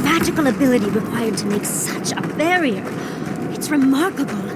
magical ability required to make such a barrier. It's remarkable.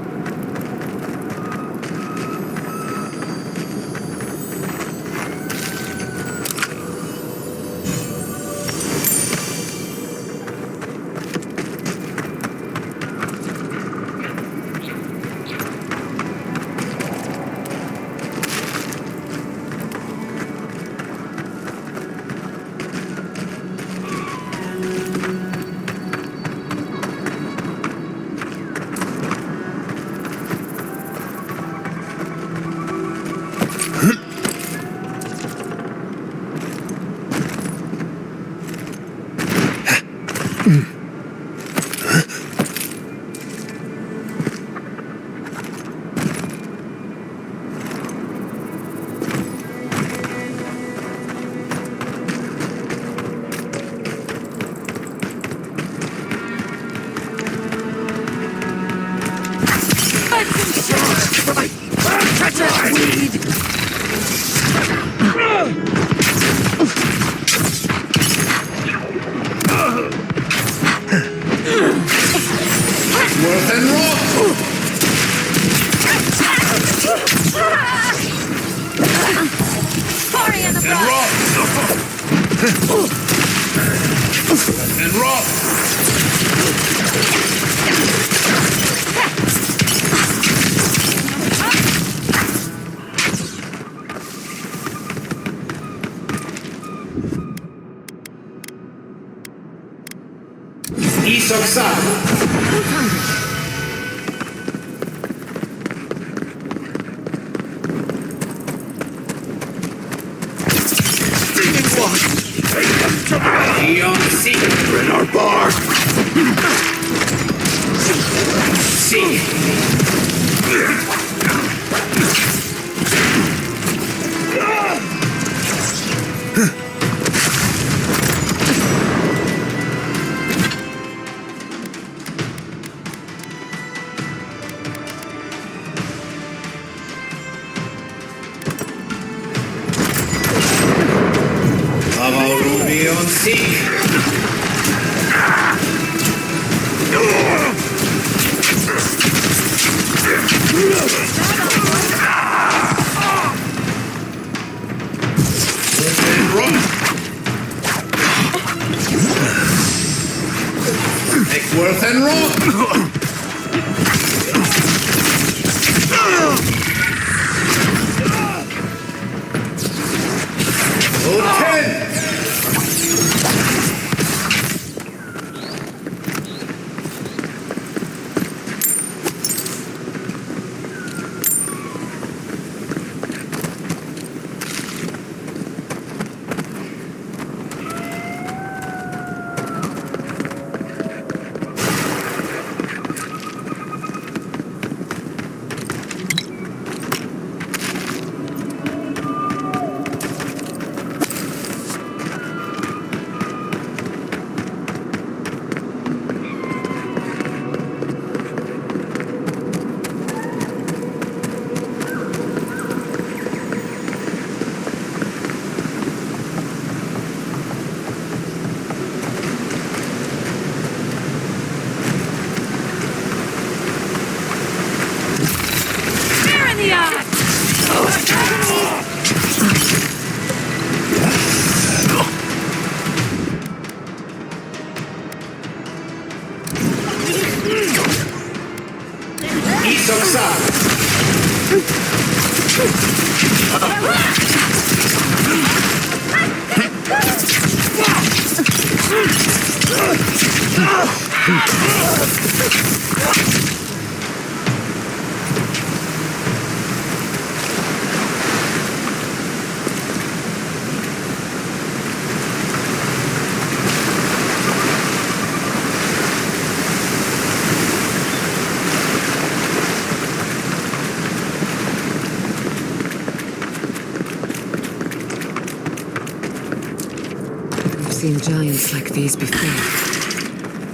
Seen giants like these before.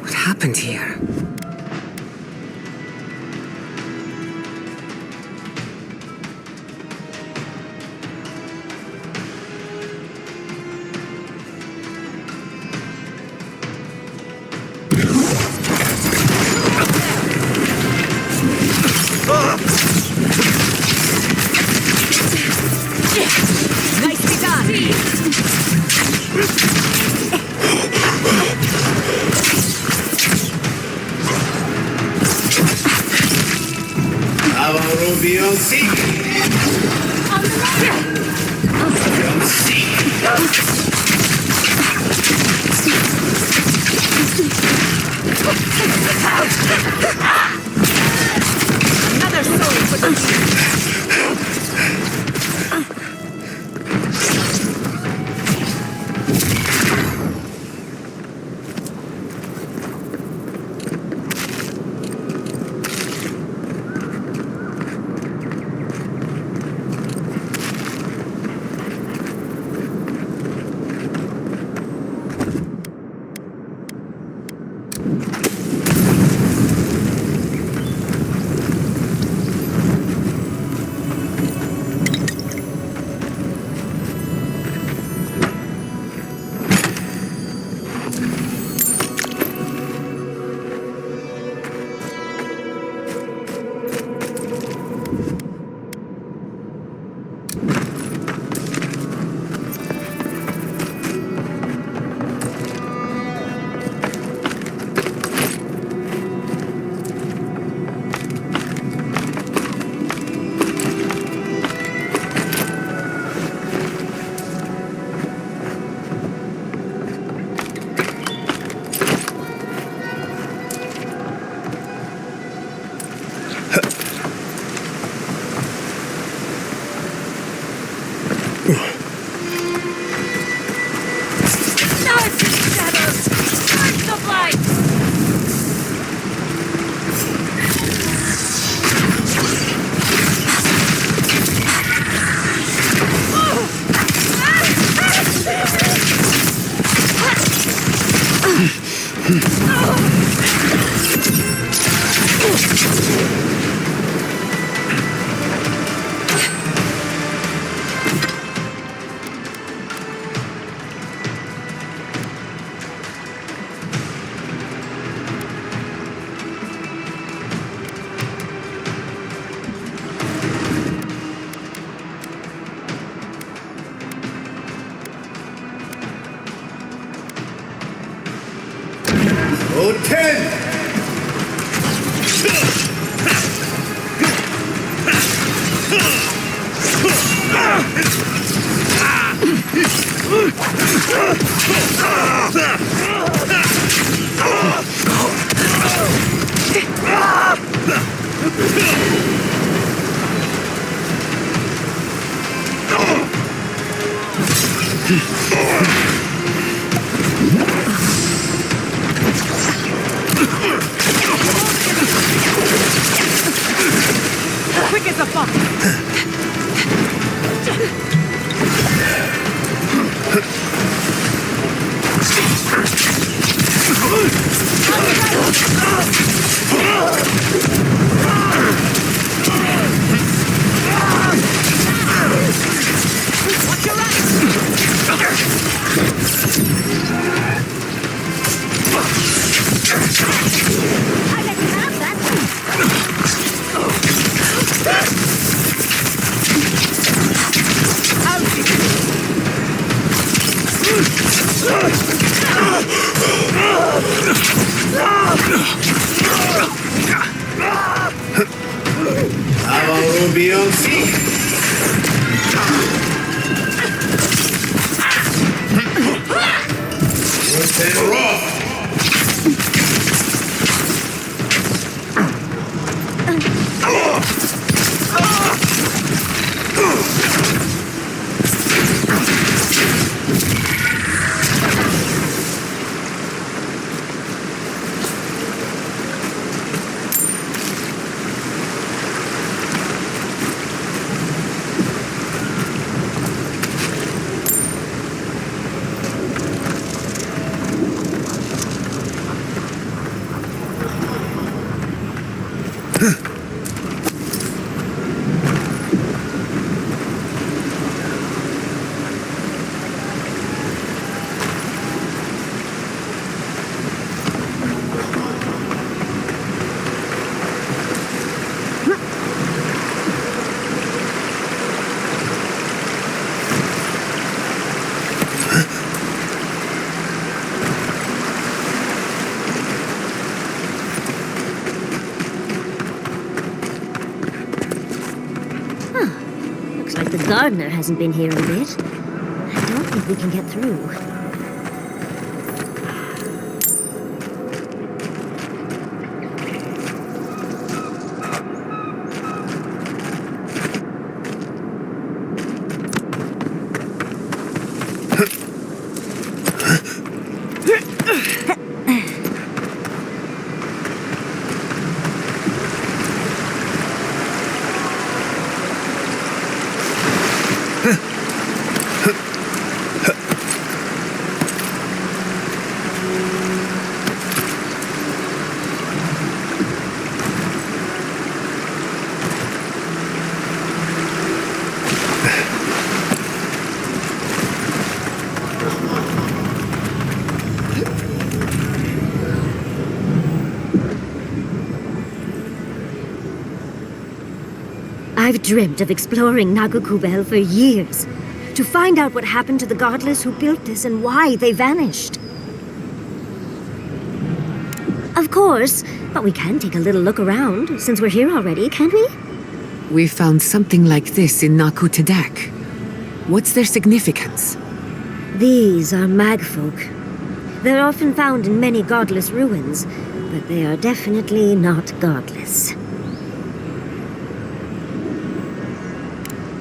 What happened here? You'll see. On the left! You'll see. Another soul for the Code 10! quick as a fox. Watch your I let you have that. Gardener hasn't been here in a bit. I don't think we can get through. I've dreamt of exploring Nagakubel for years, to find out what happened to the godless who built this and why they vanished. Of course, but we can take a little look around, since we're here already, can't we? We found something like this in Naku Tedek. What's their significance? These are magfolk. They're often found in many godless ruins, but they are definitely not godless.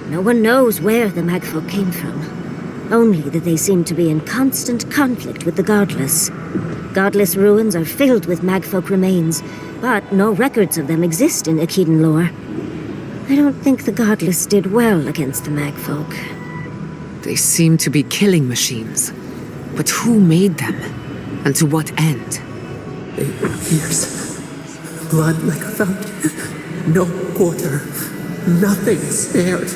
No one knows where the magfolk came from. Only that they seem to be in constant conflict with the godless. Godless ruins are filled with magfolk remains, but no records of them exist in Akedan lore. I don't think the godless did well against the magfolk. They seem to be killing machines. But who made them? And to what end? 8 years. Blood like a fountain. No quarter. Nothing spared.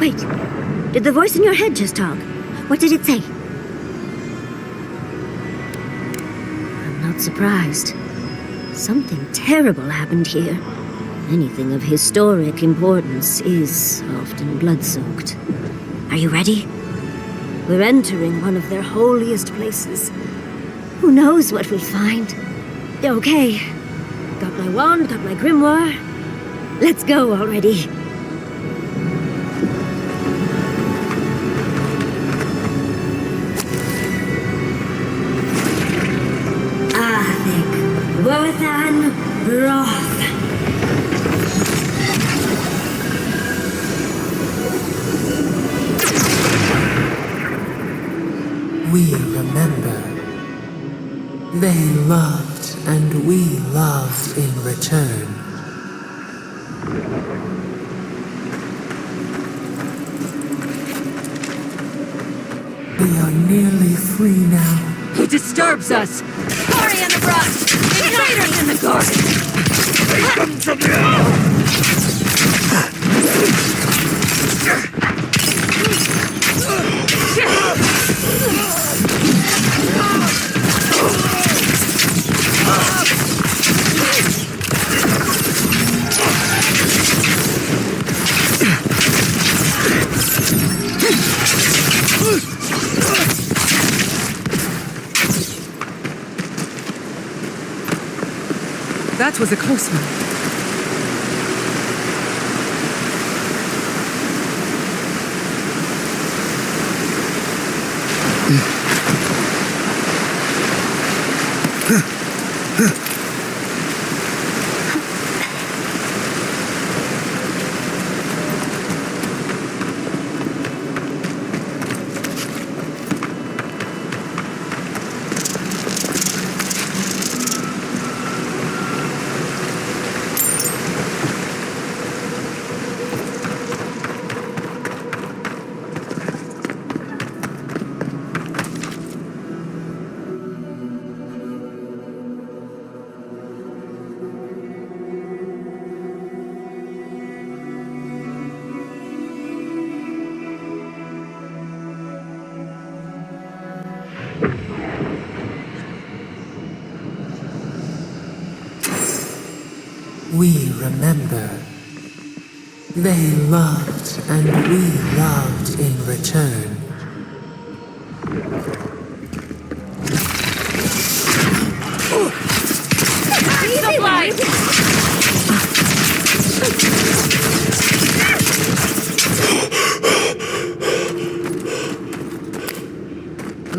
Wait, did the voice in your head just talk? What did it say? I'm not surprised. Something terrible happened here. Anything of historic importance is often blood-soaked. Are you ready? We're entering one of their holiest places. Who knows what we'll find? Okay. Got my wand, got my grimoire. Let's go already. Worthan Roth. We remember. They loved and we loved in return. We are nearly free now. He disturbs us! Glory in the brush! Invaders in the garden! Take them from now! That was a close one. We remember. They loved and we loved in return. Easy, light!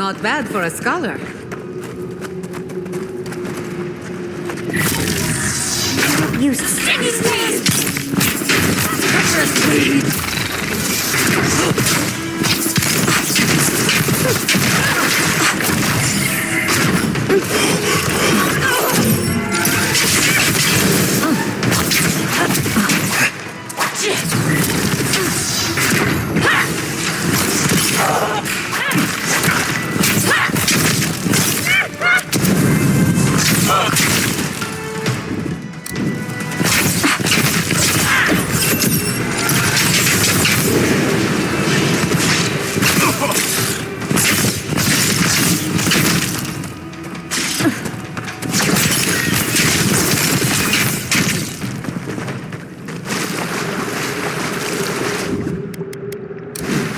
Not bad for a scholar. You singing weed!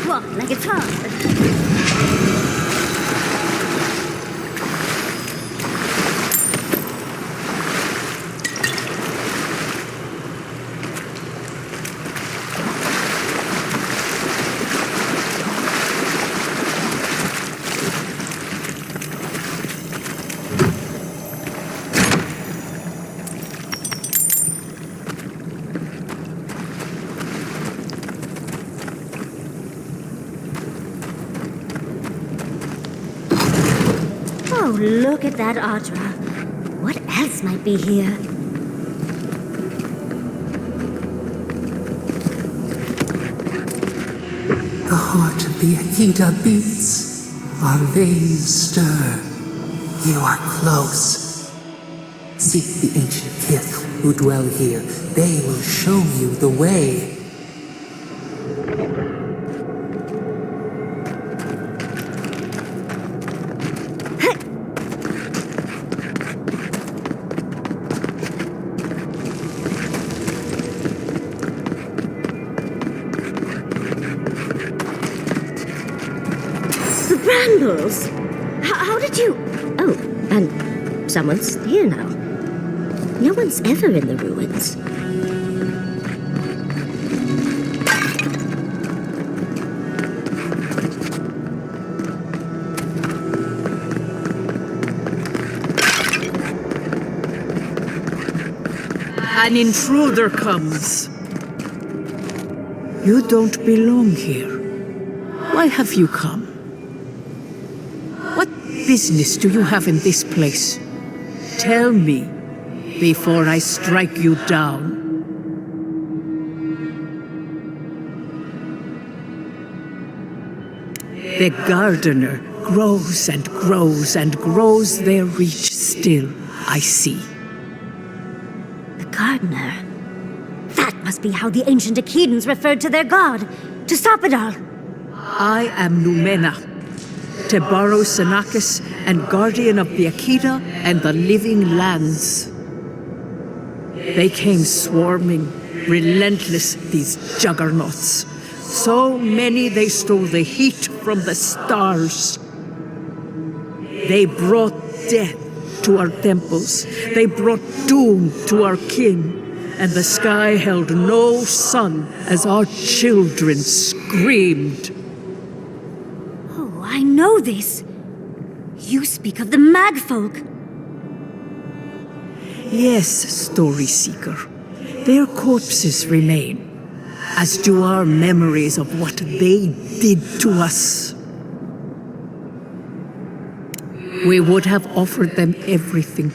Walk like it's hard. Oh, look at that Audra. What else might be here? The heart of the Akita beats. Our veins stir. You are close. Seek the ancient kith who dwell here. They will show you the way. The brambles! How did you... Oh, and someone's here now. No one's ever in the ruins. An intruder comes. You don't belong here. Why have you come? What business do you have in this place? Tell me before I strike you down. The gardener grows and grows and grows their reach still, I see. The gardener. That must be how the ancient Akidans referred to their god. To stop it all. I am Numena, Tebaro Senakis, and guardian of the Akita and the living lands. They came swarming, relentless, these juggernauts. So many they stole the heat from the stars. They brought death to our temples. They brought doom to our kin. And the sky held no sun as our children screamed. Oh, I know this. You speak of the Magfolk. Yes, Story Seeker. Their corpses remain, as do our memories of what they did to us. We would have offered them everything,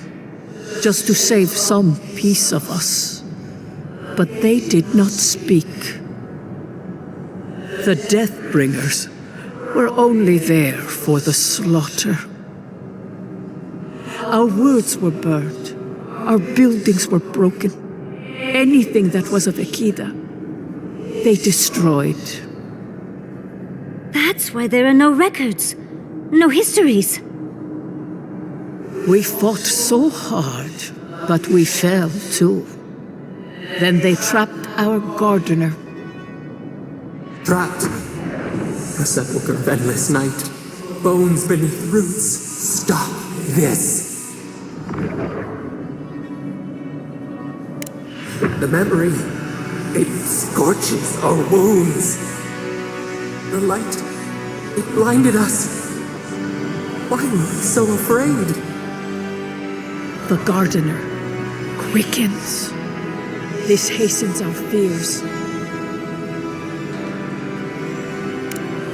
just to save some piece of us. But they did not speak. The Deathbringers were only there for the slaughter. Our words were burned. Our buildings were broken. Anything that was of Akita, they destroyed. That's why there are no records, no histories. We fought so hard, but we fell too. Then they trapped our gardener. Trapped. A sepulchre of endless night. Bones beneath roots. Stop this. The memory, it scorches our wounds. The light, it blinded us. Why are you so afraid? The gardener quickens. This hastens our fears.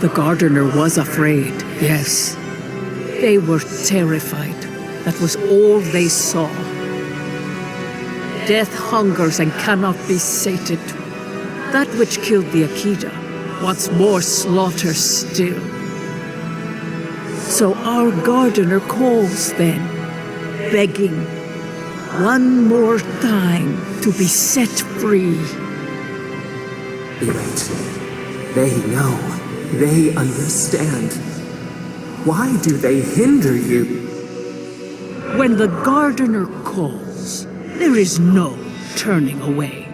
The gardener was afraid, yes. They were terrified. That was all they saw. Death hungers and cannot be sated. That which killed the Akita wants more slaughter still. So our gardener calls then, begging one more time to be set free. Wait. They know. They understand. Why do they hinder you? When the gardener calls, there is no turning away.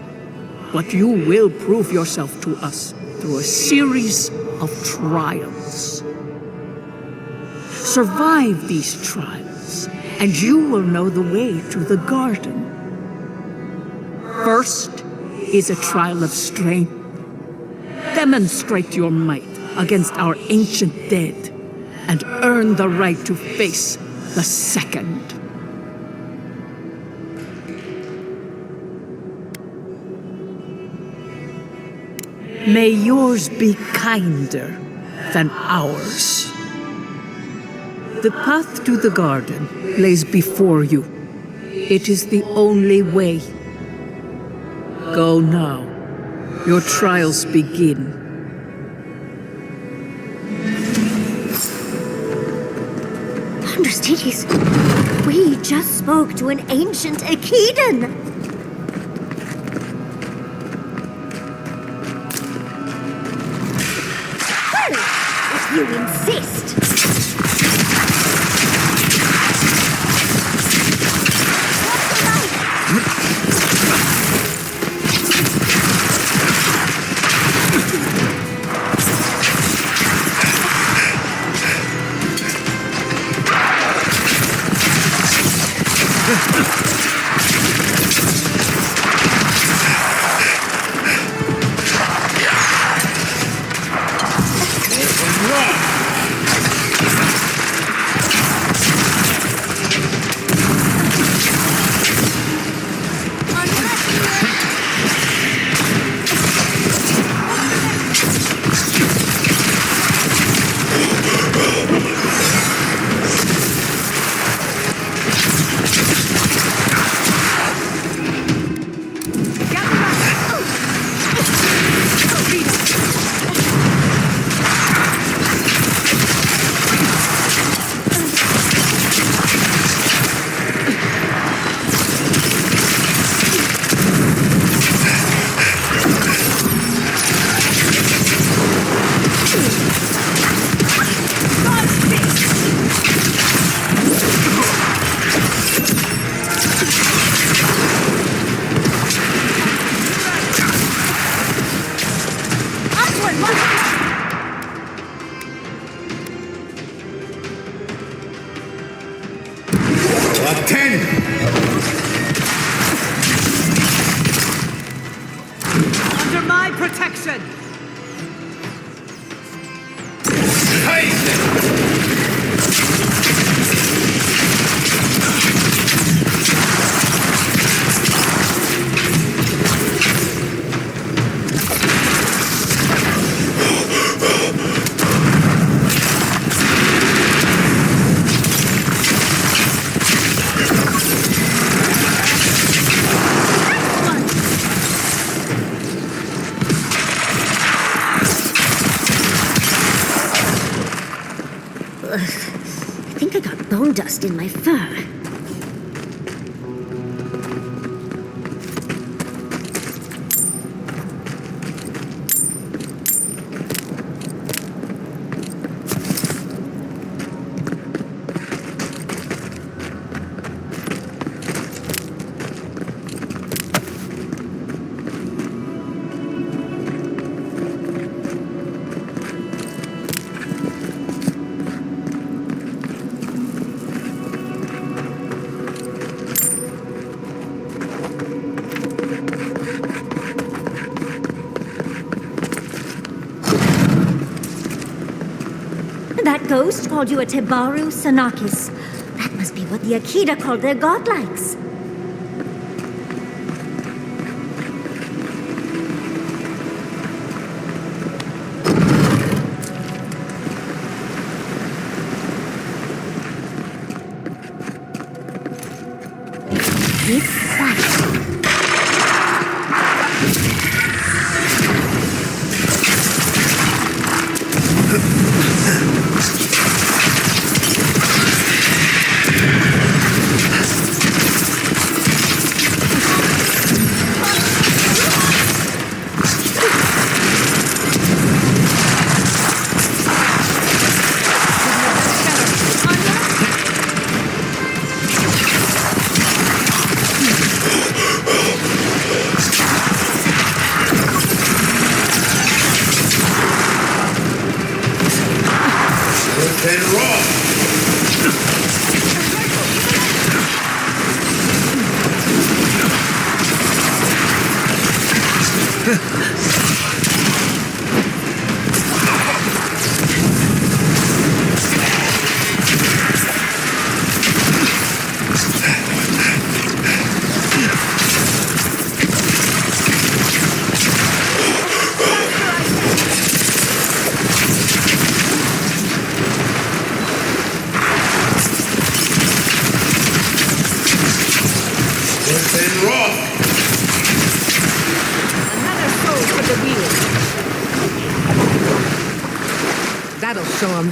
But you will prove yourself to us through a series of trials. Survive these trials, and you will know the way to the garden. First is a trial of strength. Demonstrate your might against our ancient dead, and earn the right to face the second. May yours be kinder than ours. The path to the garden lays before you. It is the only way. Go now. Your trials begin. Thunderstitties, we just spoke to an ancient Akitan. If you insist. Under my protection! I think I got bone dust in my fur. ghost called you a Tebaru Sanakis. That must be what the Akita called their godlikes. Keep quiet. And rock! And rock! Another soul for the wheel. That'll show him.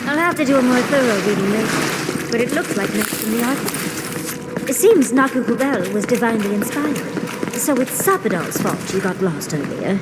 I'll have to do a more thorough reading later, but it looks like notes from the archive. It seems Nakukubel was divinely inspired, so it's Sapadal's fault you got lost earlier.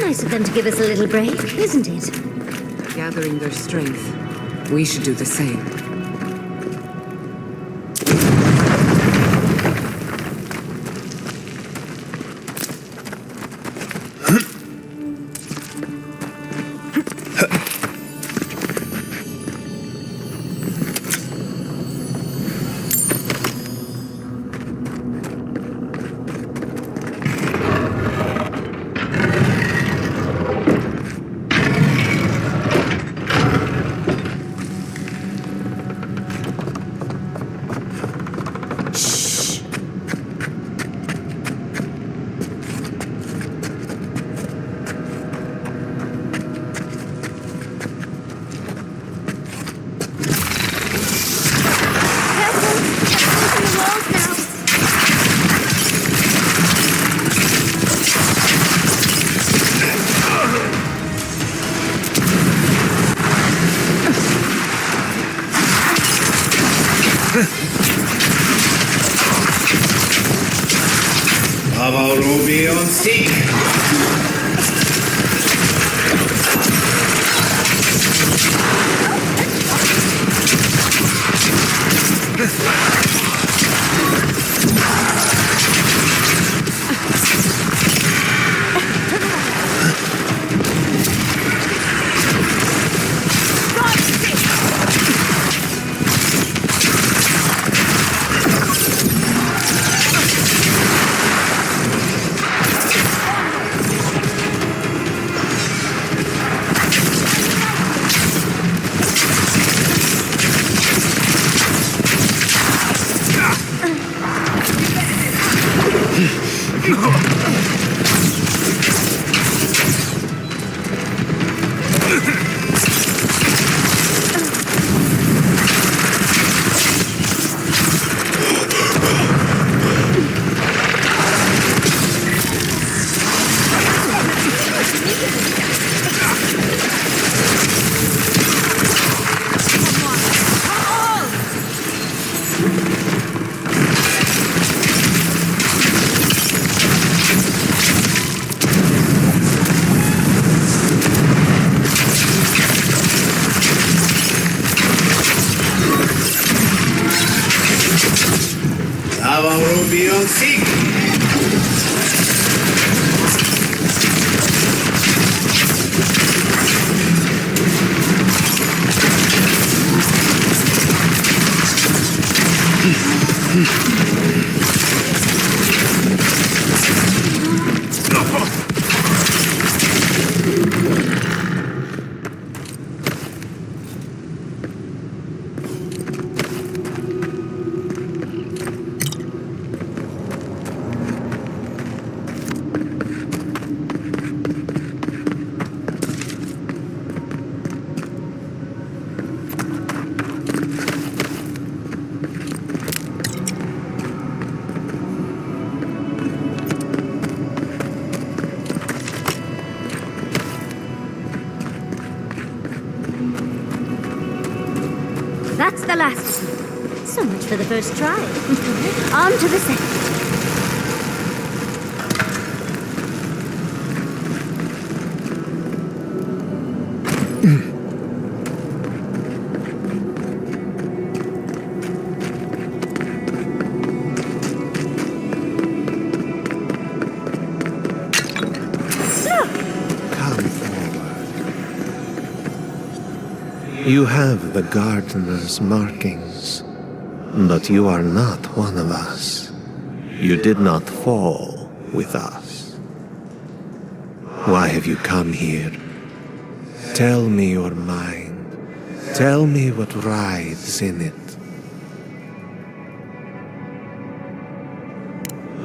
Nice of them to give us a little break, isn't it? Gathering their strength. We should do the same. Avowed be on seek. Avowed be on seek. That's the last. So much for the first try. On to the second. Come forward. You have the gardener's markings, but you are not one of us. You did not fall with us. Why have you come here? Tell me your mind. Tell me what rides in it.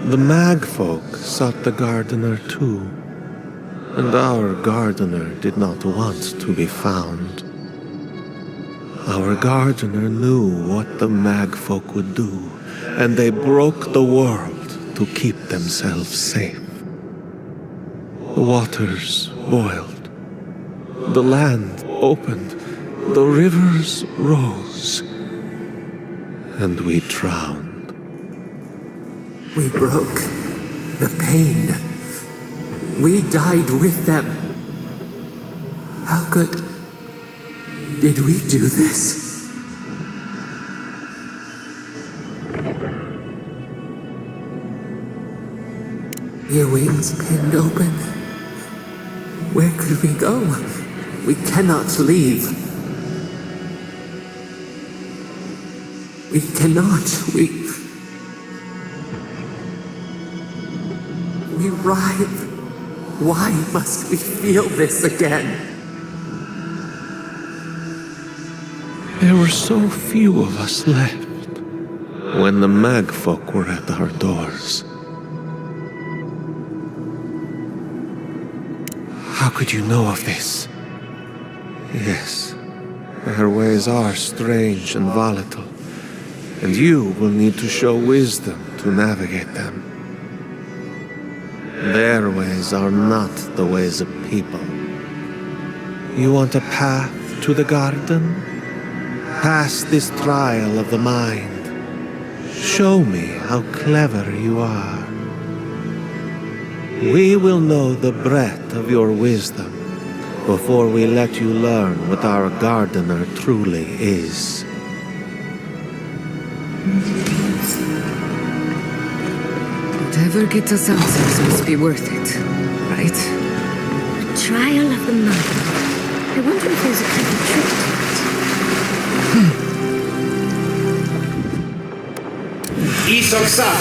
The Magfolk sought the gardener too, and our gardener did not want to be found. Our gardener knew what the Magfolk would do, and they broke the world to keep themselves safe. The waters boiled, the land opened, the rivers rose, and we drowned. We broke the pain. We died with them. How could... did we do this? Your wings pinned open. Where could we go? We cannot leave. We cannot. We writhe. Why must we feel this again? There were so few of us left when the Magfolk were at our doors. How could you know of this? Yes, their ways are strange and volatile, and you will need to show wisdom to navigate them. Their ways are not the ways of people. You want a path to the garden? Pass this trial of the mind. Show me how clever you are. We will know the breadth of your wisdom before we let you learn what our gardener truly is. Whatever gets us answers must be worth it, right? Trial of the mind. I wonder if there's a clever trick to it. Isoksa!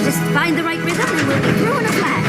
Just find the right rhythm and we'll be through in a flash.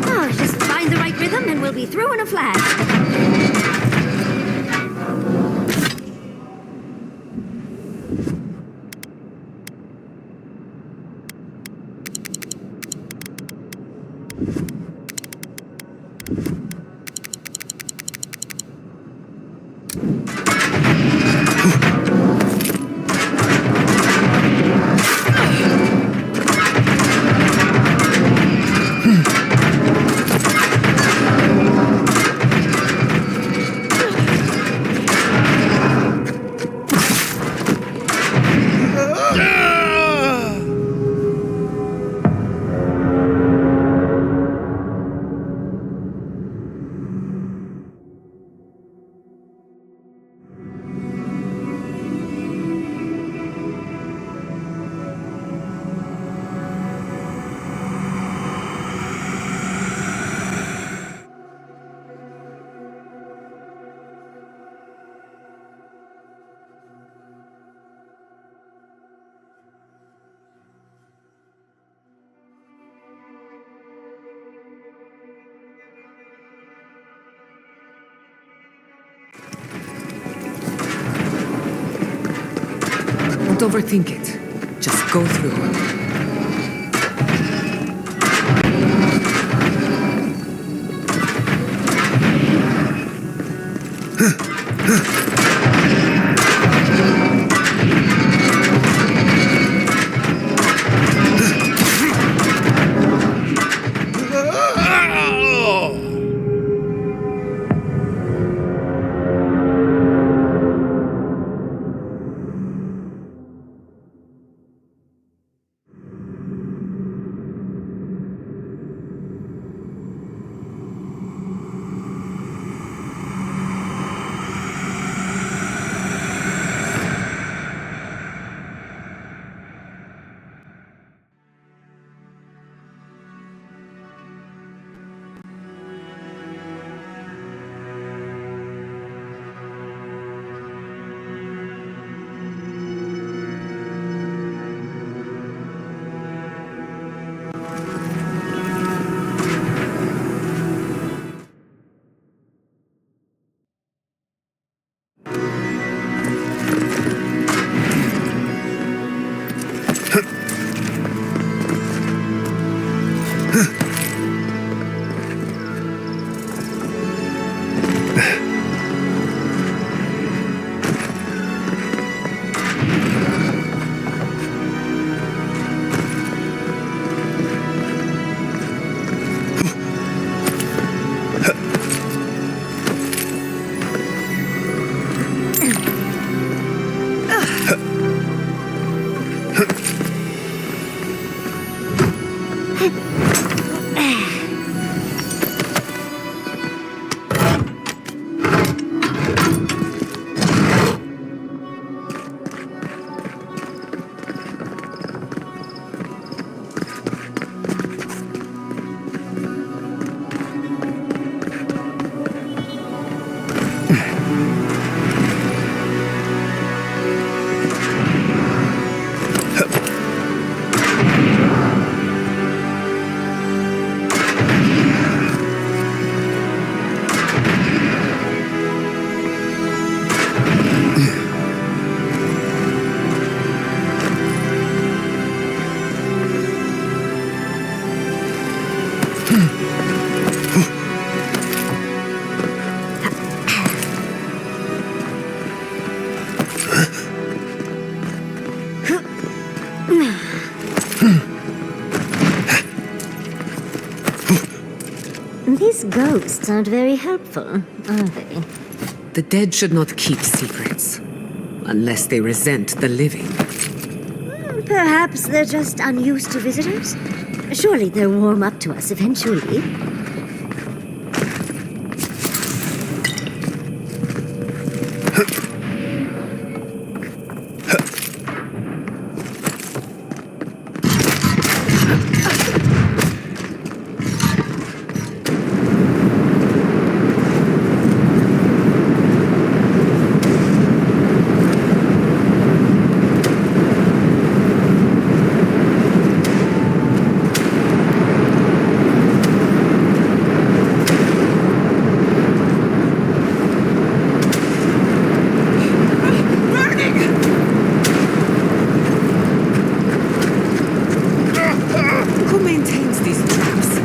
Oh, just find the right rhythm and we'll be through in a flash. Don't overthink it. Just go through. These ghosts aren't very helpful, are they? The dead should not keep secrets. Unless they resent the living. Perhaps they're just unused to visitors? Surely they'll warm up to us eventually. Who maintains these traps?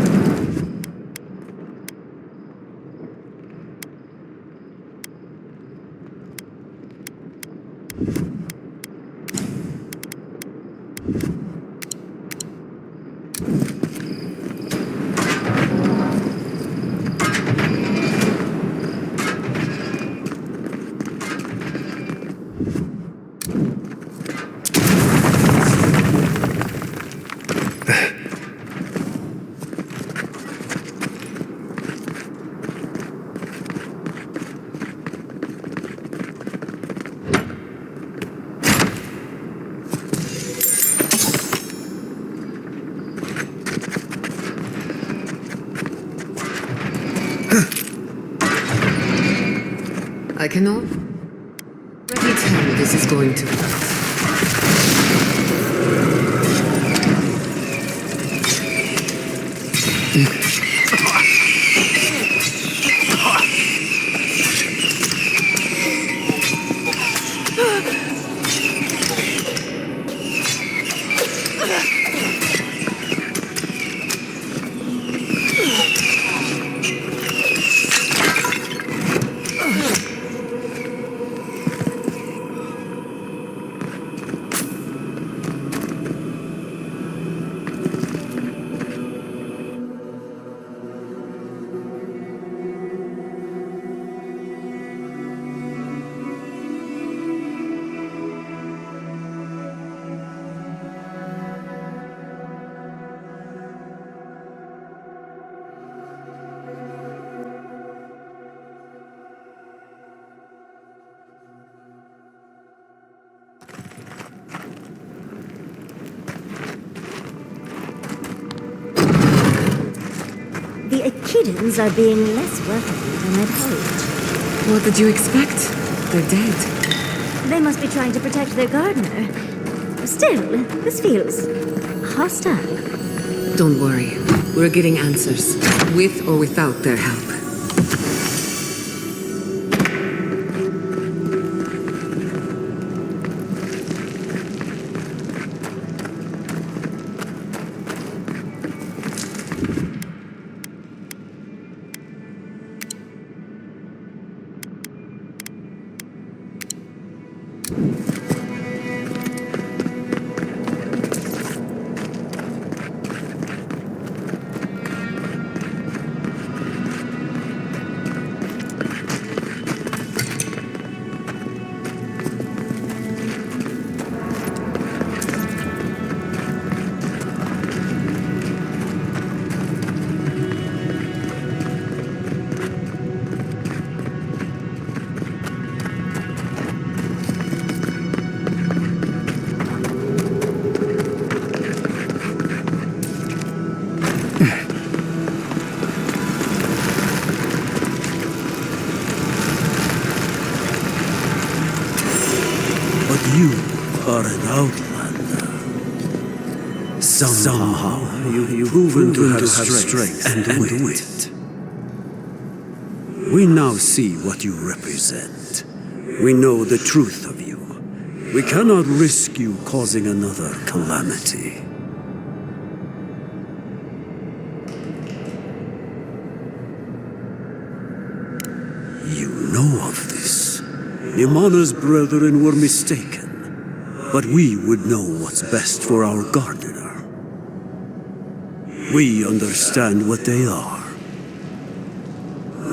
I can already tell this is going to hurt. The Echidans are being less welcoming than I'd hoped. What did you expect? They're dead. They must be trying to protect their gardener. Still, this feels hostile. Don't worry. We're getting answers, with or without their help. But you are an outlander. Somehow you've proven to have strength and wit. We now see what you represent. We know the truth of you. We cannot risk you causing another calamity. Imana's brethren were mistaken, but we would know what's best for our gardener. We understand what they are.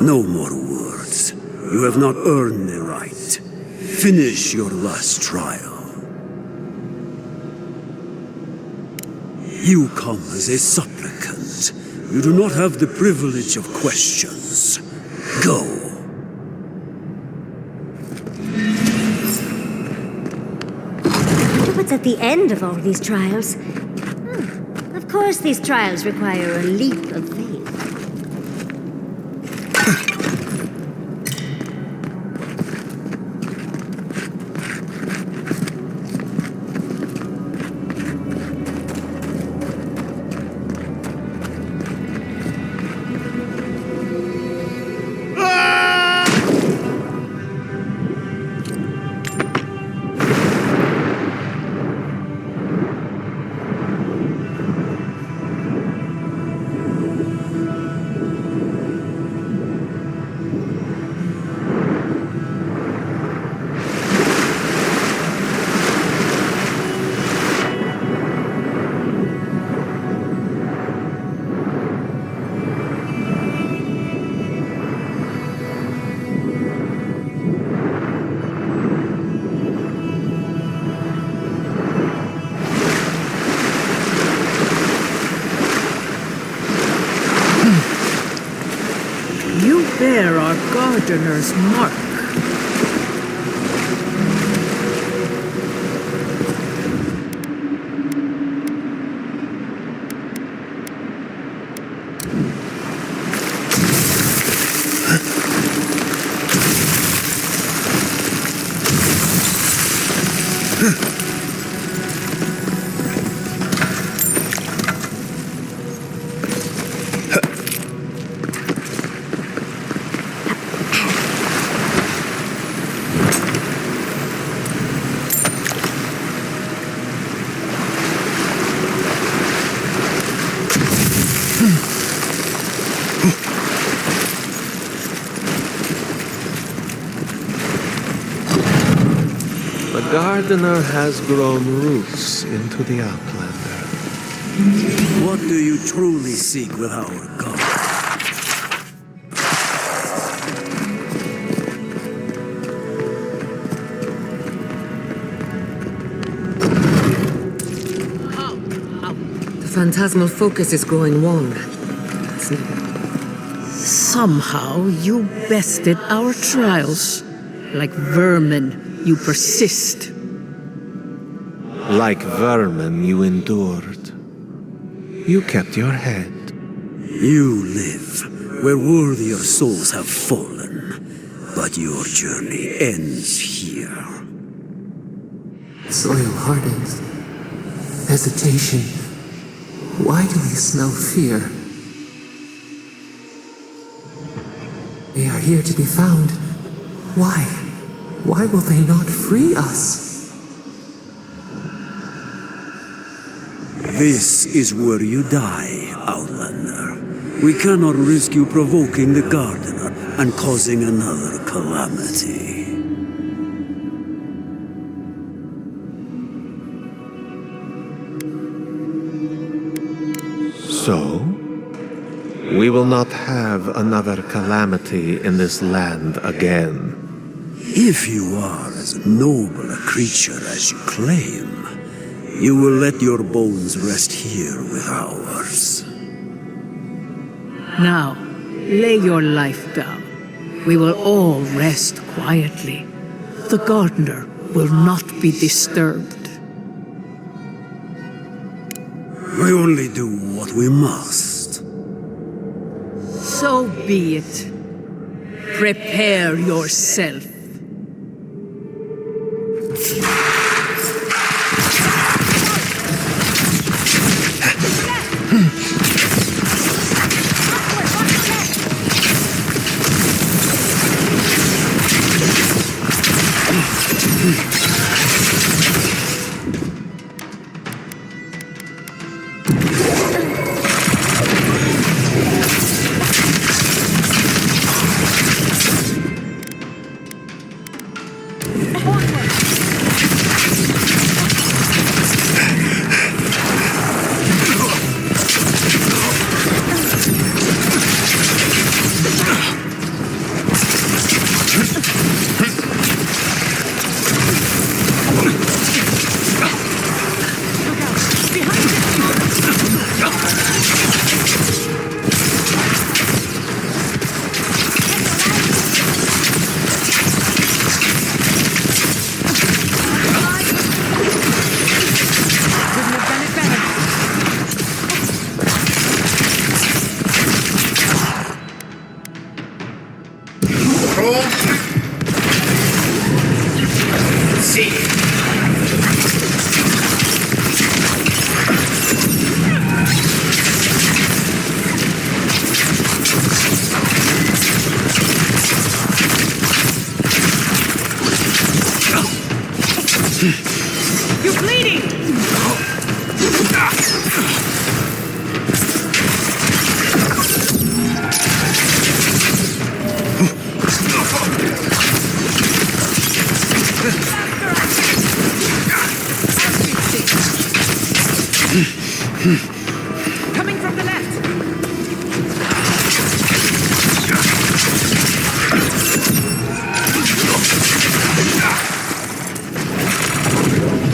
No more words. You have not earned the right. Finish your last trial. You come as a supplicant. You do not have the privilege of questions. Go. What's at the end of all these trials? Of course these trials require a leap of faith. You bear our gardener's mark. The gardener has grown roots into the Outlander. What do you truly seek with our God? The phantasmal focus is growing warm. Somehow you bested our trials. Like vermin, you persist. Like vermin, you endured. You kept your head. You live where worthier souls have fallen, but your journey ends here. Soil hardens. Hesitation. Why do we smell fear? They are here to be found. Why? Why will they not free us? This is where you die, Outlander. We cannot risk you provoking the Gardener and causing another calamity. So, we will not have another calamity in this land again. If you are as noble a creature as you claim, you will let your bones rest here with ours. Now, lay your life down. We will all rest quietly. The gardener will not be disturbed. We only do what we must. So be it. Prepare yourself. room. Seek. You're bleeding! Coming from the left!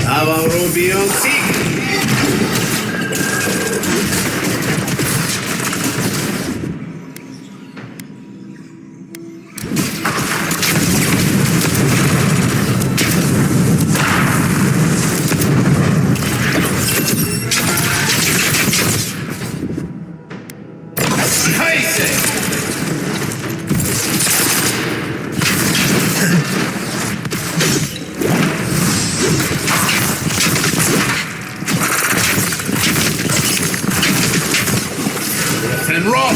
Avowed be on seek. And roll.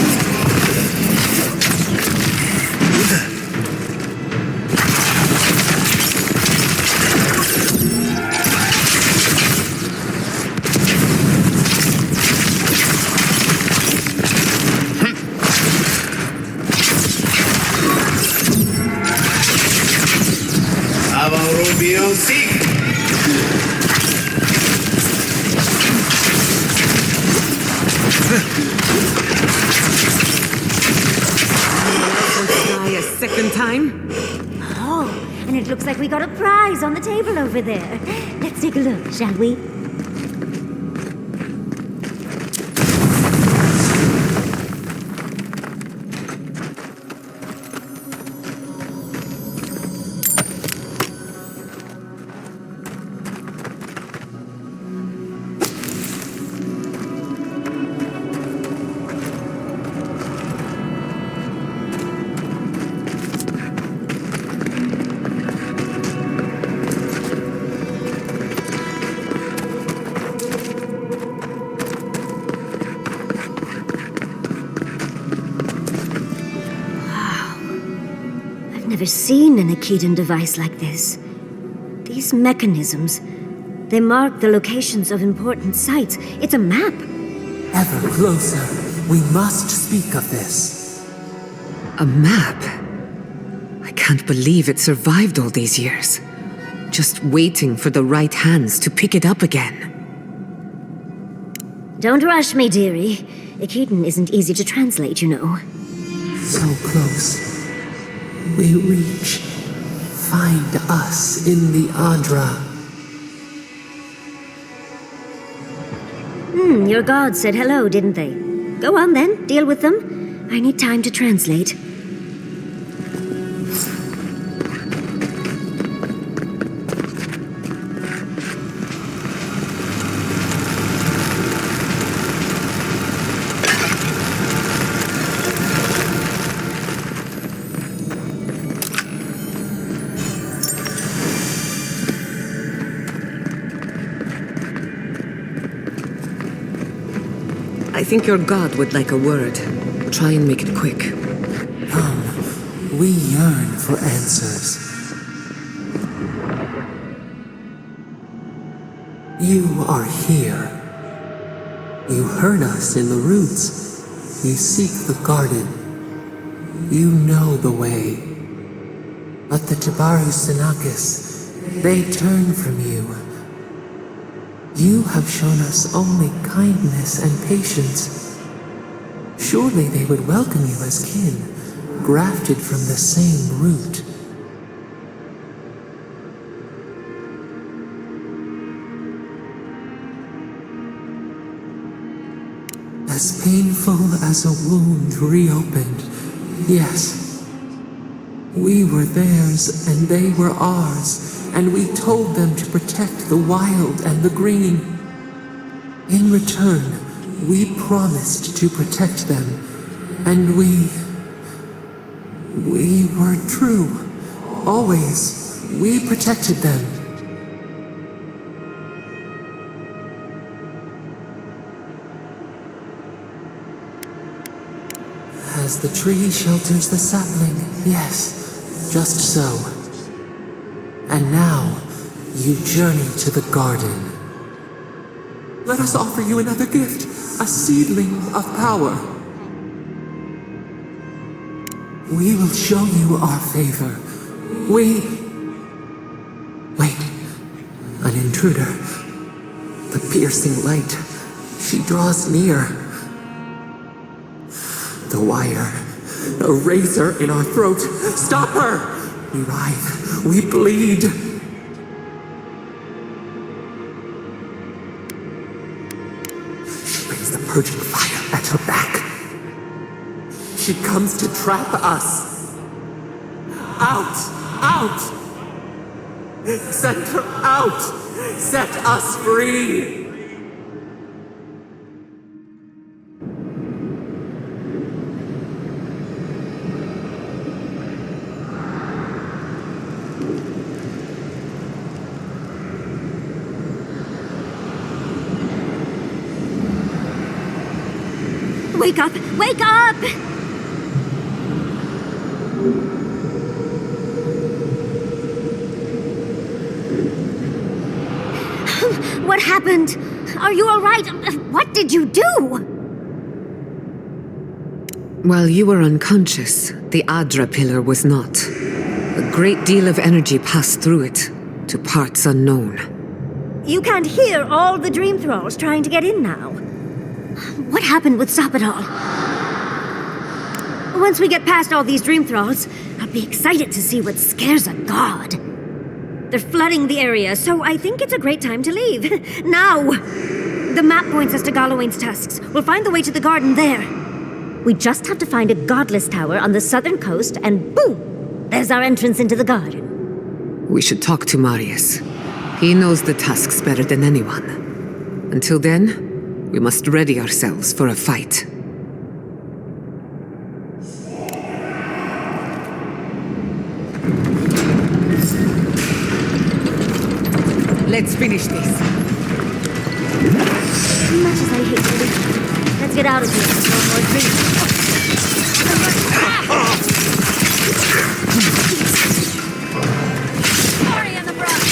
Avowed be on seek. Die a second time? Oh, and it looks like we got a prize on the table over there. Let's take a look, shall we? Never seen an Akitan device like this. These mechanisms, they mark the locations of important sites. It's a map. Ever closer. We must speak of this. A map? I can't believe it survived all these years. Just waiting for the right hands to pick it up again. Don't rush me, dearie. Akitan isn't easy to translate, you know. So close. We reach. Find us in the Adra. Your gods said hello, didn't they? Go on then, deal with them. I need time to translate. I think your god would like a word. Try and make it quick. Come, we yearn for answers. You are here. You heard us in the roots. You seek the garden. You know the way. But the Tabaru Sinakis, they turn from you. You have shown us only kindness and patience. Surely they would welcome you as kin, grafted from the same root. As painful as a wound reopened, yes. We were theirs and they were ours. And we told them to protect the wild and the green. In return, we promised to protect them, and We were true. Always. We protected them. As the tree shelters the sapling, yes, just so. And now, you journey to the garden. Let us offer you another gift, a seedling of power. We will show you our favor. Wait, an intruder. The piercing light. She draws near. The wire. A razor in our throat. Stop her! We writhe. We bleed. She brings the purging fire at her back. She comes to trap us. Out! Out! Send her out! Set us free! Wake up! Wake up! What happened? Are you all right? What did you do? While you were unconscious, the Adra pillar was not. A great deal of energy passed through it, to parts unknown. You can't hear all the dream thralls trying to get in now. What happened with Stop It All? Once we get past all these dream thralls, I'll be excited to see what scares a god. They're flooding the area, so I think it's a great time to leave. Now! The map points us to Galawain's tusks. We'll find the way to the garden there. We just have to find a godless tower on the southern coast, and boom! There's our entrance into the garden. We should talk to Marius. He knows the tasks better than anyone. Until then, we must ready ourselves for a fight. Let's finish this. As much as I hate to leave, let's get out of here before more dreams. Party on the brush!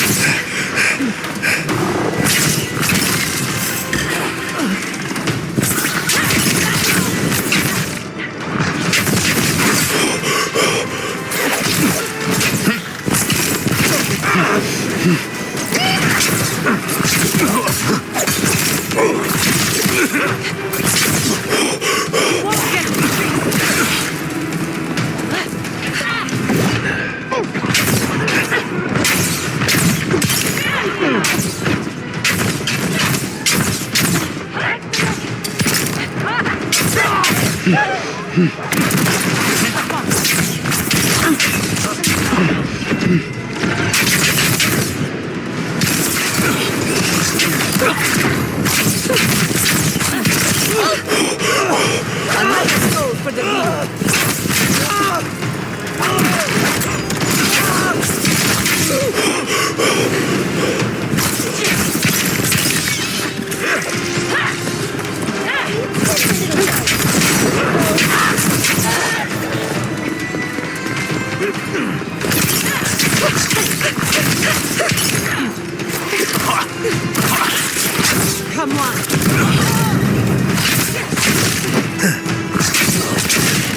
Come on!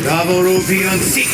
Avowed Seek!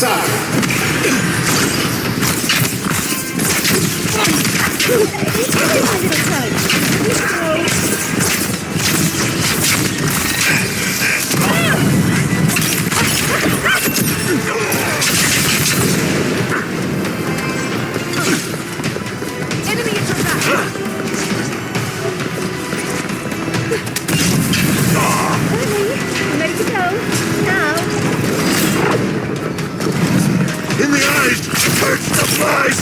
Enemy at your back! Ready to go. Now. In the eyes! Hurts the flies!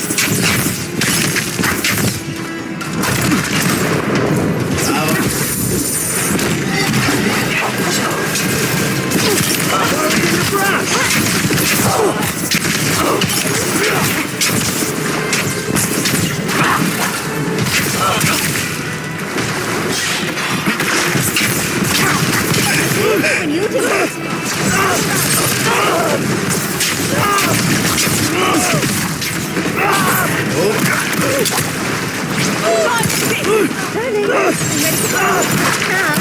When you do it. Turning. Ready to go. Now.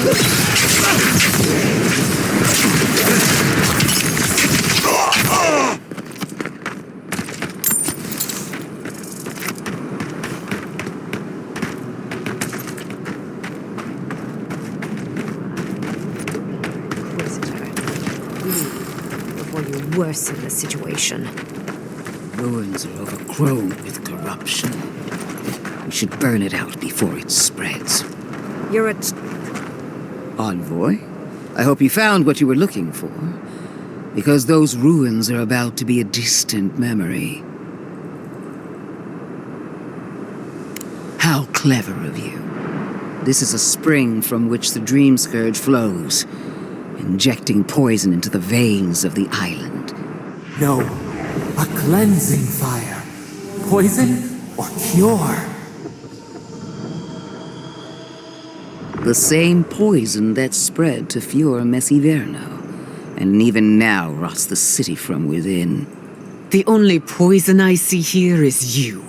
Before you worsen the situation. Ruins are overgrown with corruption. We should burn it out before it spreads. You're at... Envoy, I hope you found what you were looking for. Because those ruins are about to be a distant memory. How clever of you. This is a spring from which the Dream Scourge flows, injecting poison into the veins of the island. No, a cleansing fire. Poison or cure? The same poison that spread to Fior Messiverno, and even now rots the city from within. The only poison I see here is you,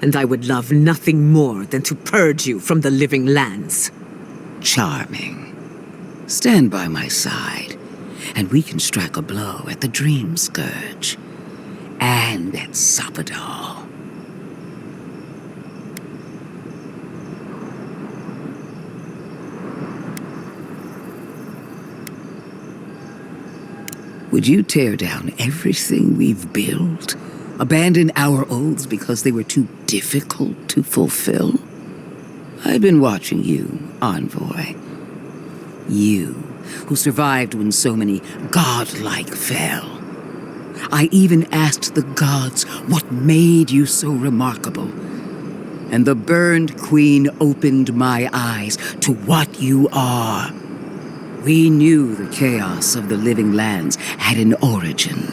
and I would love nothing more than to purge you from the living lands. Charming. Stand by my side, and we can strike a blow at the Dream Scourge. And at Sapadal. Would you tear down everything we've built? Abandon our oaths because they were too difficult to fulfill? I've been watching you, Envoy. You, who survived when so many godlike fell. I even asked the gods what made you so remarkable. And the burned queen opened my eyes to what you are. We knew the chaos of the living lands had an origin.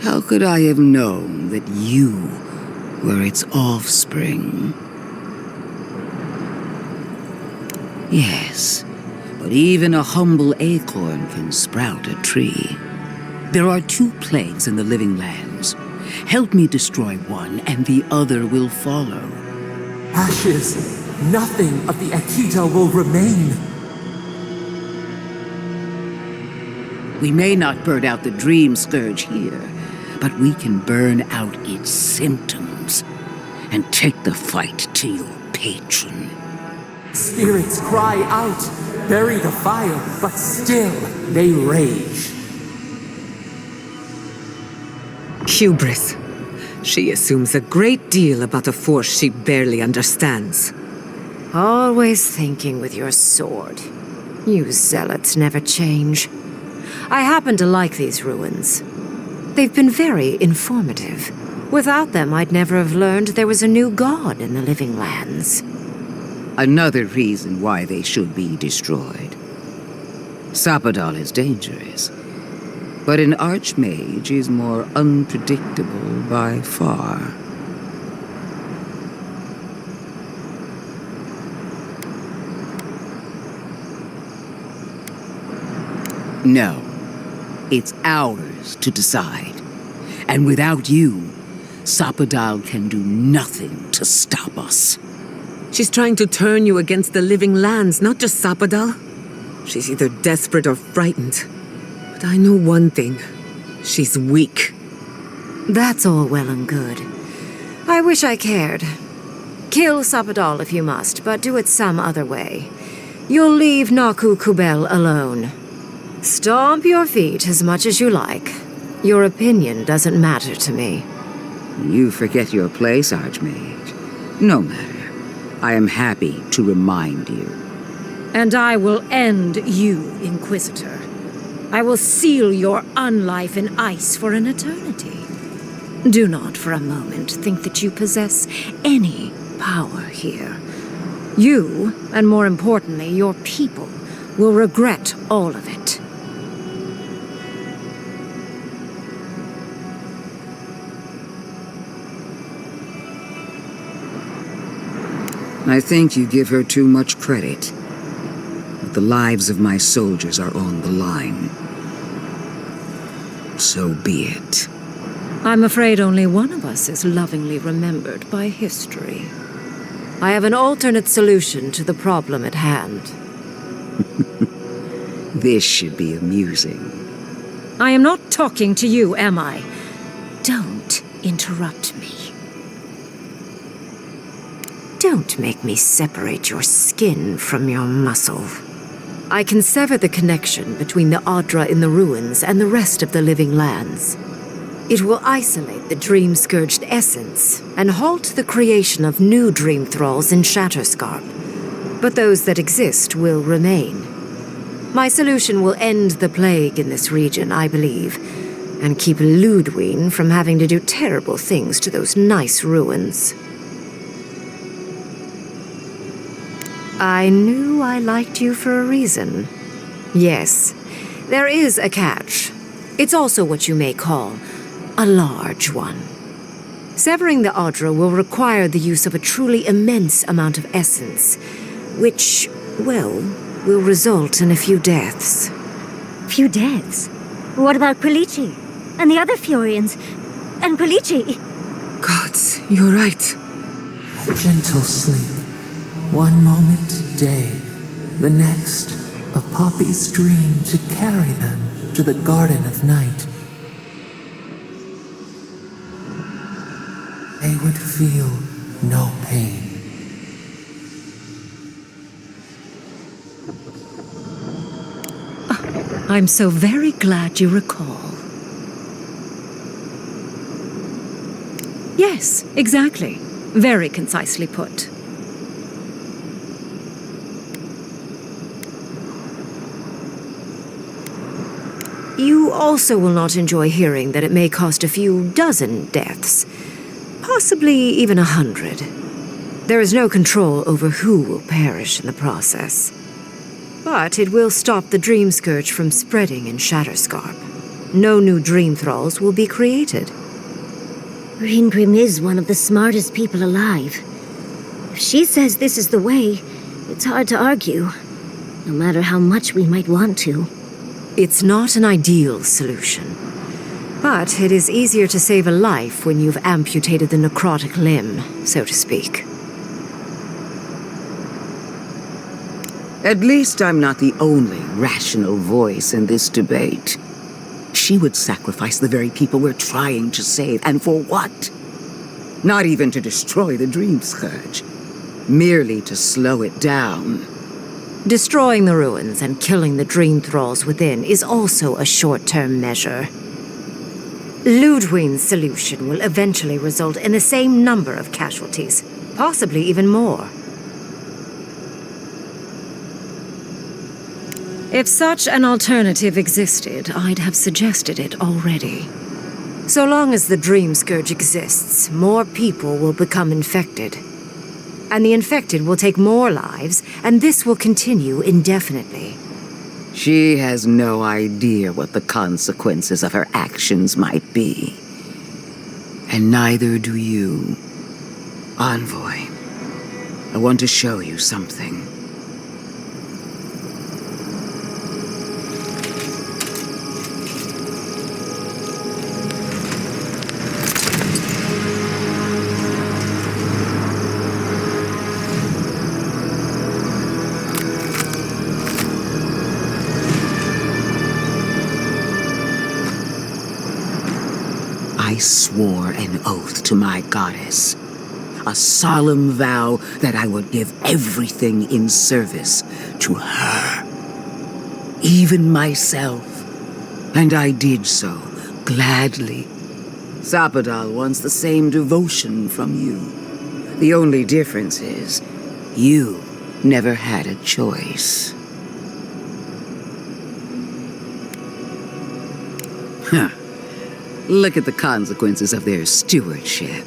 How could I have known that you were its offspring? Yes, but even a humble acorn can sprout a tree. There are 2 plagues in the living lands. Help me destroy one, and the other will follow. Ashes. Nothing of the Akita will remain. We may not burn out the Dream Scourge here, but we can burn out its symptoms and take the fight to your patron. Spirits cry out, bury the fire, but still they rage. Hubris. She assumes a great deal about a force she barely understands. Always thinking with your sword. You zealots never change. I happen to like these ruins. They've been very informative. Without them, I'd never have learned there was a new god in the living lands. Another reason why they should be destroyed. Sapadal is dangerous, but an archmage is more unpredictable by far. No. It's ours to decide. And without you, Sapadal can do nothing to stop us. She's trying to turn you against the living lands, not just Sapadal. She's either desperate or frightened. But I know one thing. She's weak. That's all well and good. I wish I cared. Kill Sapadal if you must, but do it some other way. You'll leave Naku Kubel alone. Stomp your feet as much as you like. Your opinion doesn't matter to me. You forget your place, Archmage. No matter. I am happy to remind you. And I will end you, Inquisitor. I will seal your unlife in ice for an eternity. Do not for a moment think that you possess any power here. You, and more importantly, your people, will regret all of it. I think you give her too much credit. But the lives of my soldiers are on the line. So be it. I'm afraid only one of us is lovingly remembered by history. I have an alternate solution to the problem at hand. This should be amusing. I am not talking to you, am I? Don't interrupt me. Don't make me separate your skin from your muscle. I can sever the connection between the Audra in the ruins and the rest of the living lands. It will isolate the dream-scourged essence and halt the creation of new dream thralls in Shatterscarp. But those that exist will remain. My solution will end the plague in this region, I believe, and keep Ludwine from having to do terrible things to those nice ruins. I knew I liked you for a reason. Yes, there is a catch. It's also what you may call a large one. Severing the Audra will require the use of a truly immense amount of essence, which, well, will result in a few deaths. Few deaths? What about Quilici? And the other Furians? And Quilici? Gods, you're right. Gentle sleep. One moment day, the next a poppy's dream to carry them to the Garden of Night. They would feel no pain. I'm so very glad you recall. Yes, exactly. Very concisely put. You also will not enjoy hearing that it may cost a few dozen deaths. Possibly even 100. There is no control over who will perish in the process. But it will stop the Dream Scourge from spreading in Shatterscarp. No new Dream Thralls will be created. Reingrim is one of the smartest people alive. If she says this is the way, it's hard to argue, no matter how much we might want to. It's not an ideal solution. But it is easier to save a life when you've amputated the necrotic limb, so to speak. At least I'm not the only rational voice in this debate. She would sacrifice the very people we're trying to save, and for what? Not even to destroy the Dream Scourge, merely to slow it down. Destroying the ruins and killing the Dream Thralls within is also a short-term measure. Ludwine's solution will eventually result in the same number of casualties, possibly even more. If such an alternative existed, I'd have suggested it already. So long as the Dream Scourge exists, more people will become infected. And the infected will take more lives, and this will continue indefinitely. She has no idea what the consequences of her actions might be. And neither do you. Envoy, I want to show you something. I swore an oath to my goddess. A solemn vow that I would give everything in service to her. Even myself. And I did so, gladly. Sapadal wants the same devotion from you. The only difference is, you never had a choice. Huh. Look at the consequences of their stewardship.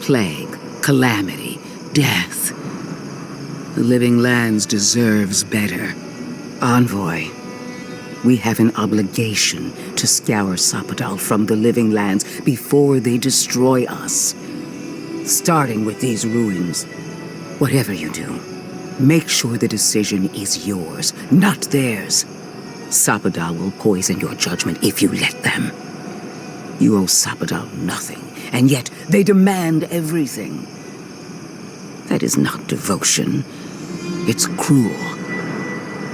Plague, calamity, death. The Living Lands deserves better. Envoy, we have an obligation to scour Sapadal from the Living Lands before they destroy us. Starting with these ruins. Whatever you do, make sure the decision is yours, not theirs. Sapadal will poison your judgment if you let them. You owe Sapadal nothing, and yet they demand everything. That is not devotion. It's cruel.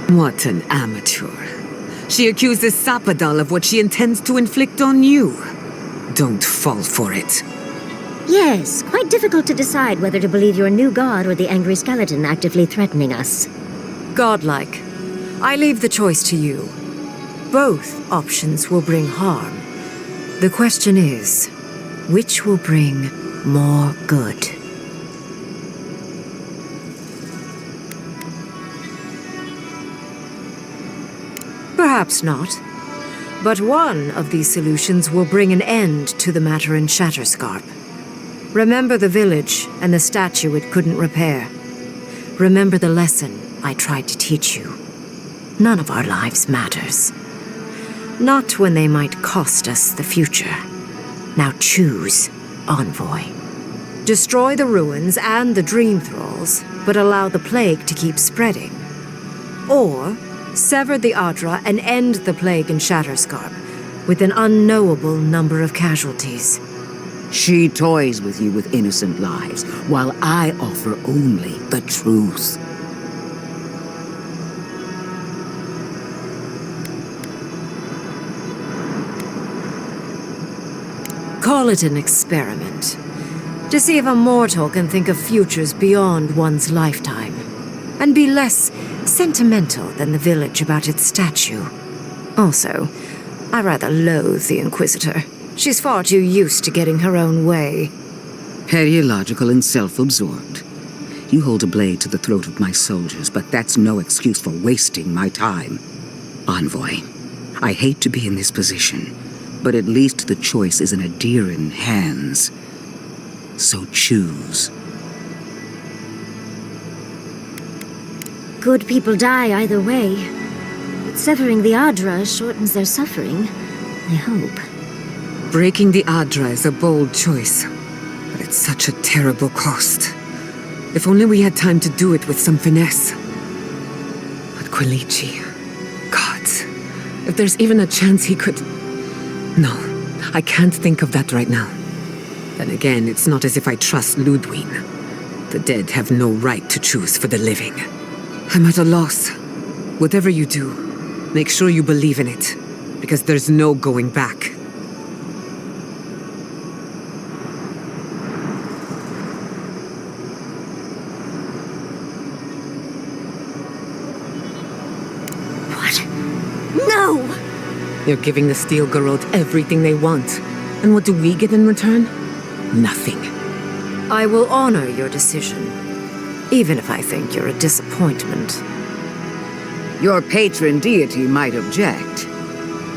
What an amateur. She accuses Sapadal of what she intends to inflict on you. Don't fall for it. Yes, quite difficult to decide whether to believe your new god or the angry skeleton actively threatening us. Godlike. I leave the choice to you. Both options will bring harm. The question is, which will bring more good? Perhaps not. But one of these solutions will bring an end to the matter in Shatterscarp. Remember the village and the statue it couldn't repair. Remember the lesson I tried to teach you. None of our lives matters. Not when they might cost us the future. Now choose, Envoy. Destroy the ruins and the Dream Thralls, but allow the plague to keep spreading. Or sever the Adra and end the plague in Shatterscarp, with an unknowable number of casualties. She toys with you with innocent lives, while I offer only the truth. Call it an experiment, to see if a mortal can think of futures beyond one's lifetime, and be less sentimental than the village about its statue. Also, I rather loathe the Inquisitor. She's far too used to getting her own way. Periological and self-absorbed. You hold a blade to the throat of my soldiers, but that's no excuse for wasting my time. Envoy, I hate to be in this position, but at least the choice is in Adiran hands. So choose. Good people die either way. But severing the Adra shortens their suffering, I hope. Breaking the Adra is a bold choice, but it's such a terrible cost. If only we had time to do it with some finesse. But Quilici, gods, if there's even a chance he could... No, I can't think of that right now. Then again, it's not as if I trust Ludwig. The dead have no right to choose for the living. I'm at a loss. Whatever you do, make sure you believe in it, because there's no going back. No! You're giving the Steel Garrote everything they want. And what do we get in return? Nothing. I will honor your decision, even if I think you're a disappointment. Your patron deity might object,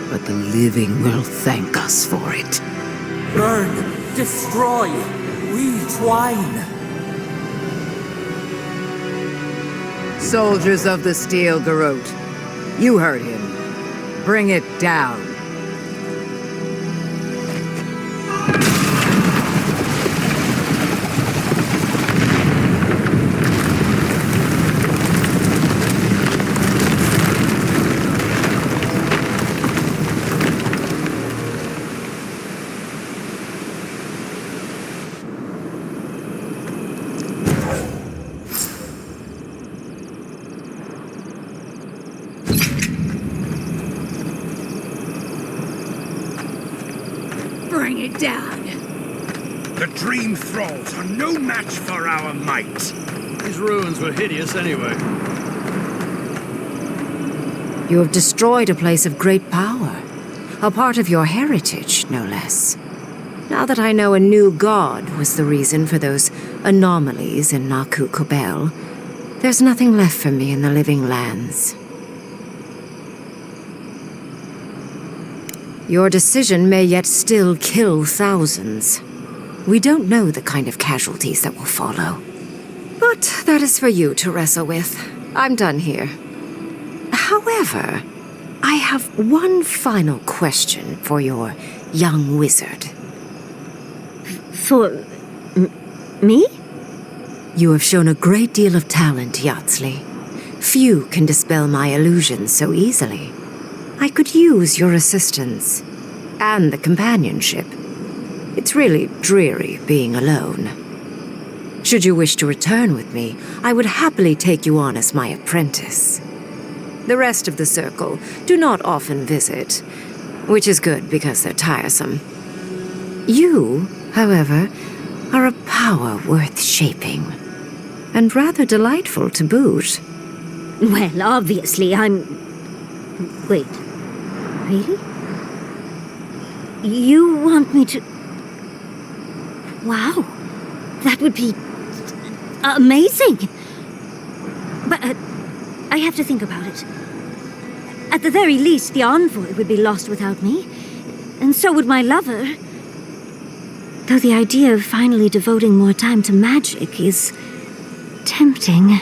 but the living will thank us for it. Burn, destroy, we twine. Soldiers of the Steel Garrote, you heard him. Bring it down. Bring it down. The Dream Thralls are no match for our might. These ruins were hideous anyway. You have destroyed a place of great power. A part of your heritage, no less. Now that I know a new god was the reason for those anomalies in Naku Kobel, there's nothing left for me in the living lands. Your decision may yet still kill thousands. We don't know the kind of casualties that will follow. But that is for you to wrestle with. I'm done here. However, I have one final question for your young wizard. For... me? You have shown a great deal of talent, Yatzli. Few can dispel my illusions so easily. I could use your assistance. And the companionship. It's really dreary being alone. Should you wish to return with me, I would happily take you on as my apprentice. The rest of the circle do not often visit, which is good because they're tiresome. You, however, are a power worth shaping, and rather delightful to boot. Well, obviously, I'm... Wait. Really? You want me to... Wow. That would be... amazing! But I have to think about it. At the very least, the envoy would be lost without me, and so would my lover. Though the idea of finally devoting more time to magic is... tempting.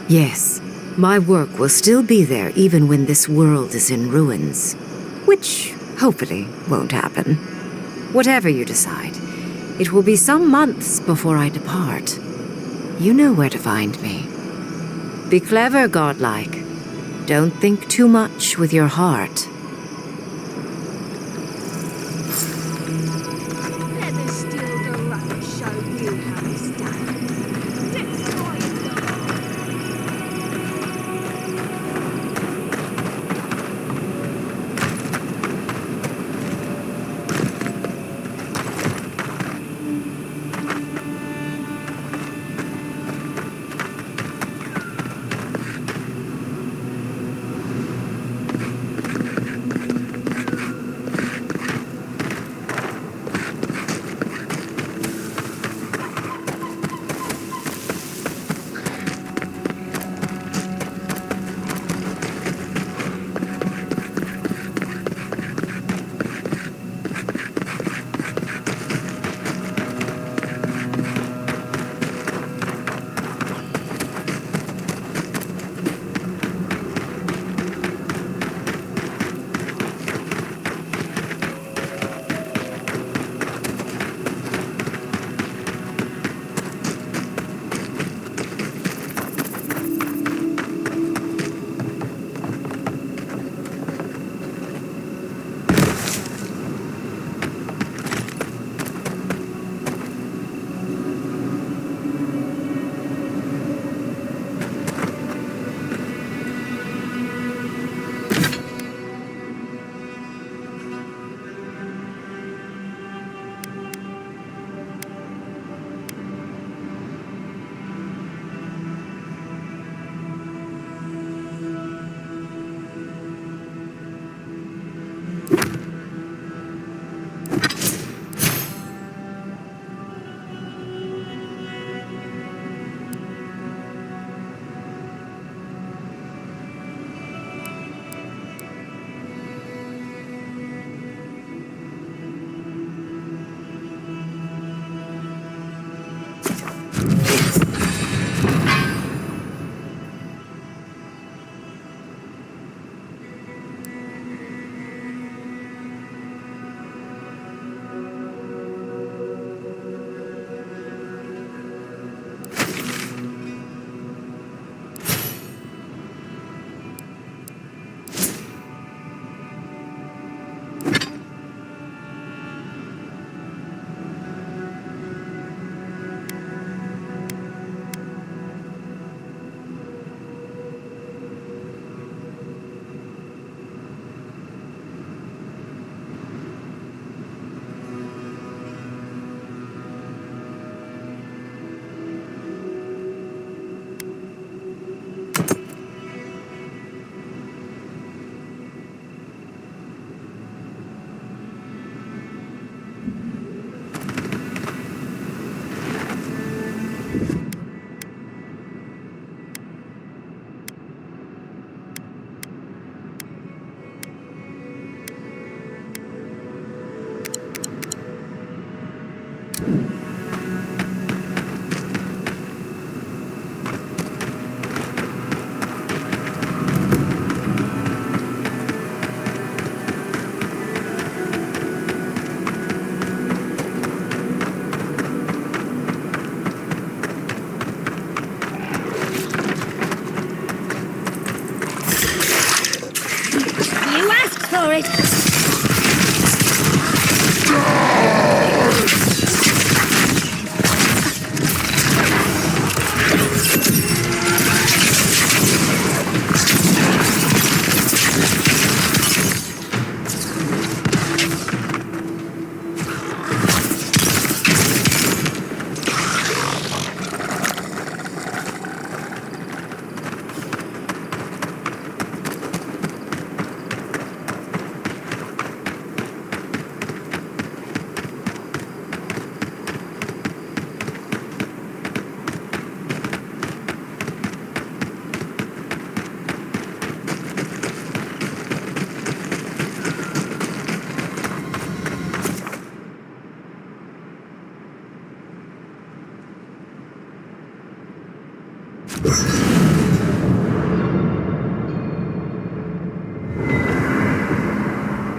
Yes, my work will still be there even when this world is in ruins. Which, hopefully, won't happen. Whatever you decide, it will be some months before I depart. You know where to find me. Be clever, godlike. Don't think too much with your heart.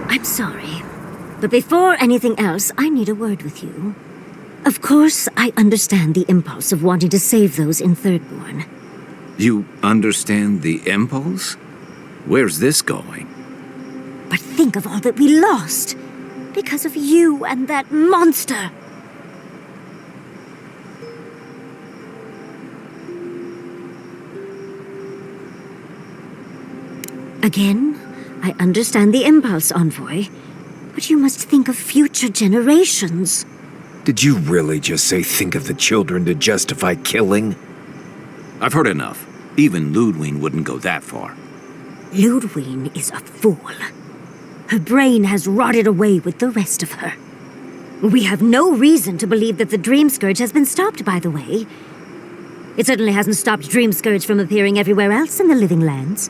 I'm sorry, but before anything else, I need a word with you. Of course, I understand the impulse of wanting to save those in Thirdborn. You understand the impulse? Where's this going? But think of all that we lost because of you and that monster. Again, I understand the impulse, Envoy, but you must think of future generations. Did you really just say think of the children to justify killing? I've heard enough. Even Ludwig wouldn't go that far. Ludwig is a fool. Her brain has rotted away with the rest of her. We have no reason to believe that the Dream Scourge has been stopped, by the way. It certainly hasn't stopped Dream Scourge from appearing everywhere else in the Living Lands.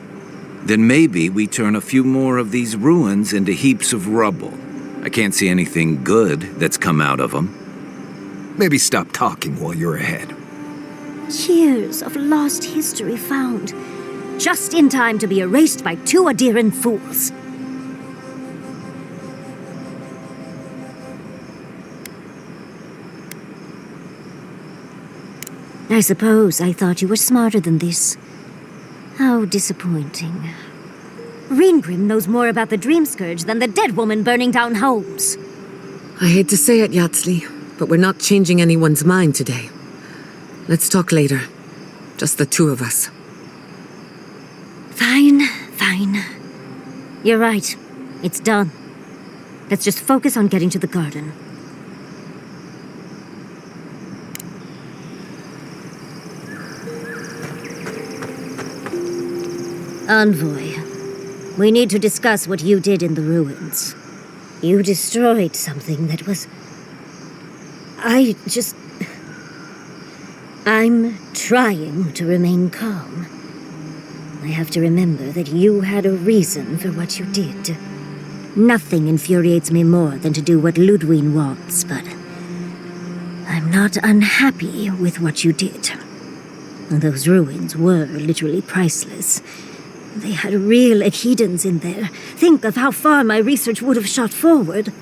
Then maybe we turn a few more of these ruins into heaps of rubble. I can't see anything good that's come out of them. Maybe stop talking while you're ahead. Years of lost history found, just in time to be erased by two Adiran fools. I suppose I thought you were smarter than this. How disappointing. Reengrim knows more about the Dream Scourge than the dead woman burning down homes. I hate to say it, Yatsley, but we're not changing anyone's mind today. Let's talk later. Just the two of us. Fine. You're right. It's done. Let's just focus on getting to the garden. Envoy, we need to discuss what you did in the ruins. You destroyed something that was... I'm trying to remain calm. I have to remember that you had a reason for what you did. Nothing infuriates me more than to do what Ludwig wants, but... I'm not unhappy with what you did. Those ruins were literally priceless. They had real Echidans in there. Think of how far my research would have shot forward.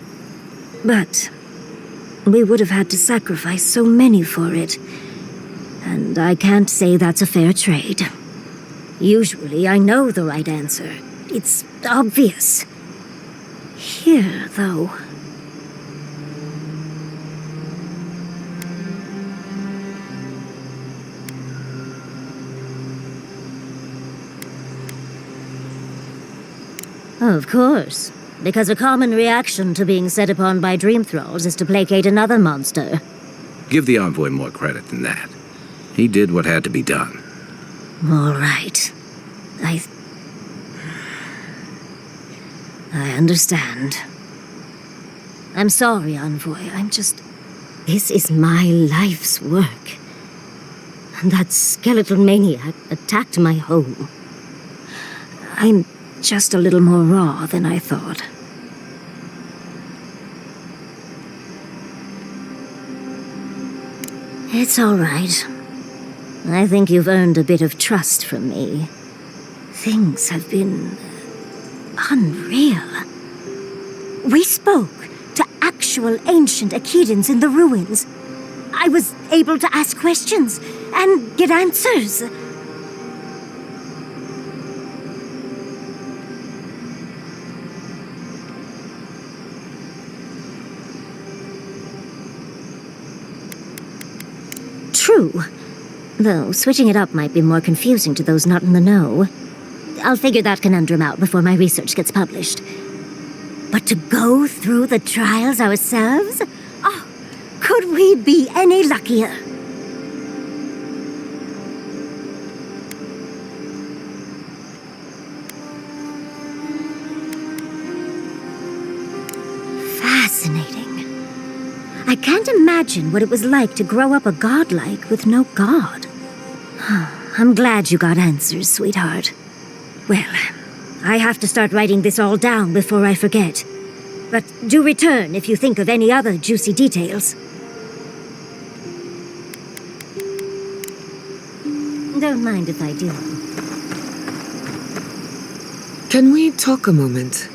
But we would have had to sacrifice so many for it. And I can't say that's a fair trade. Usually I know the right answer. It's obvious. Here, though... Of course, because a common reaction to being set upon by dream thralls is to placate another monster. Give the Envoy more credit than that. He did what had to be done. All right. I understand. I'm sorry, Envoy. This is my life's work. And that skeletal maniac attacked my home. I'm just a little more raw than I thought. It's all right. I think you've earned a bit of trust from me. Things have been... unreal. We spoke to actual ancient Echidans in the ruins. I was able to ask questions and get answers. True. Though switching it up might be more confusing to those not in the know. I'll figure that conundrum out before my research gets published. But to go through the trials ourselves? Oh, could we be any luckier? Fascinating. I can't imagine what it was like to grow up a godlike with no god. I'm glad you got answers, sweetheart. Well, I have to start writing this all down before I forget. But do return if you think of any other juicy details. Don't mind if I do. Can we talk a moment?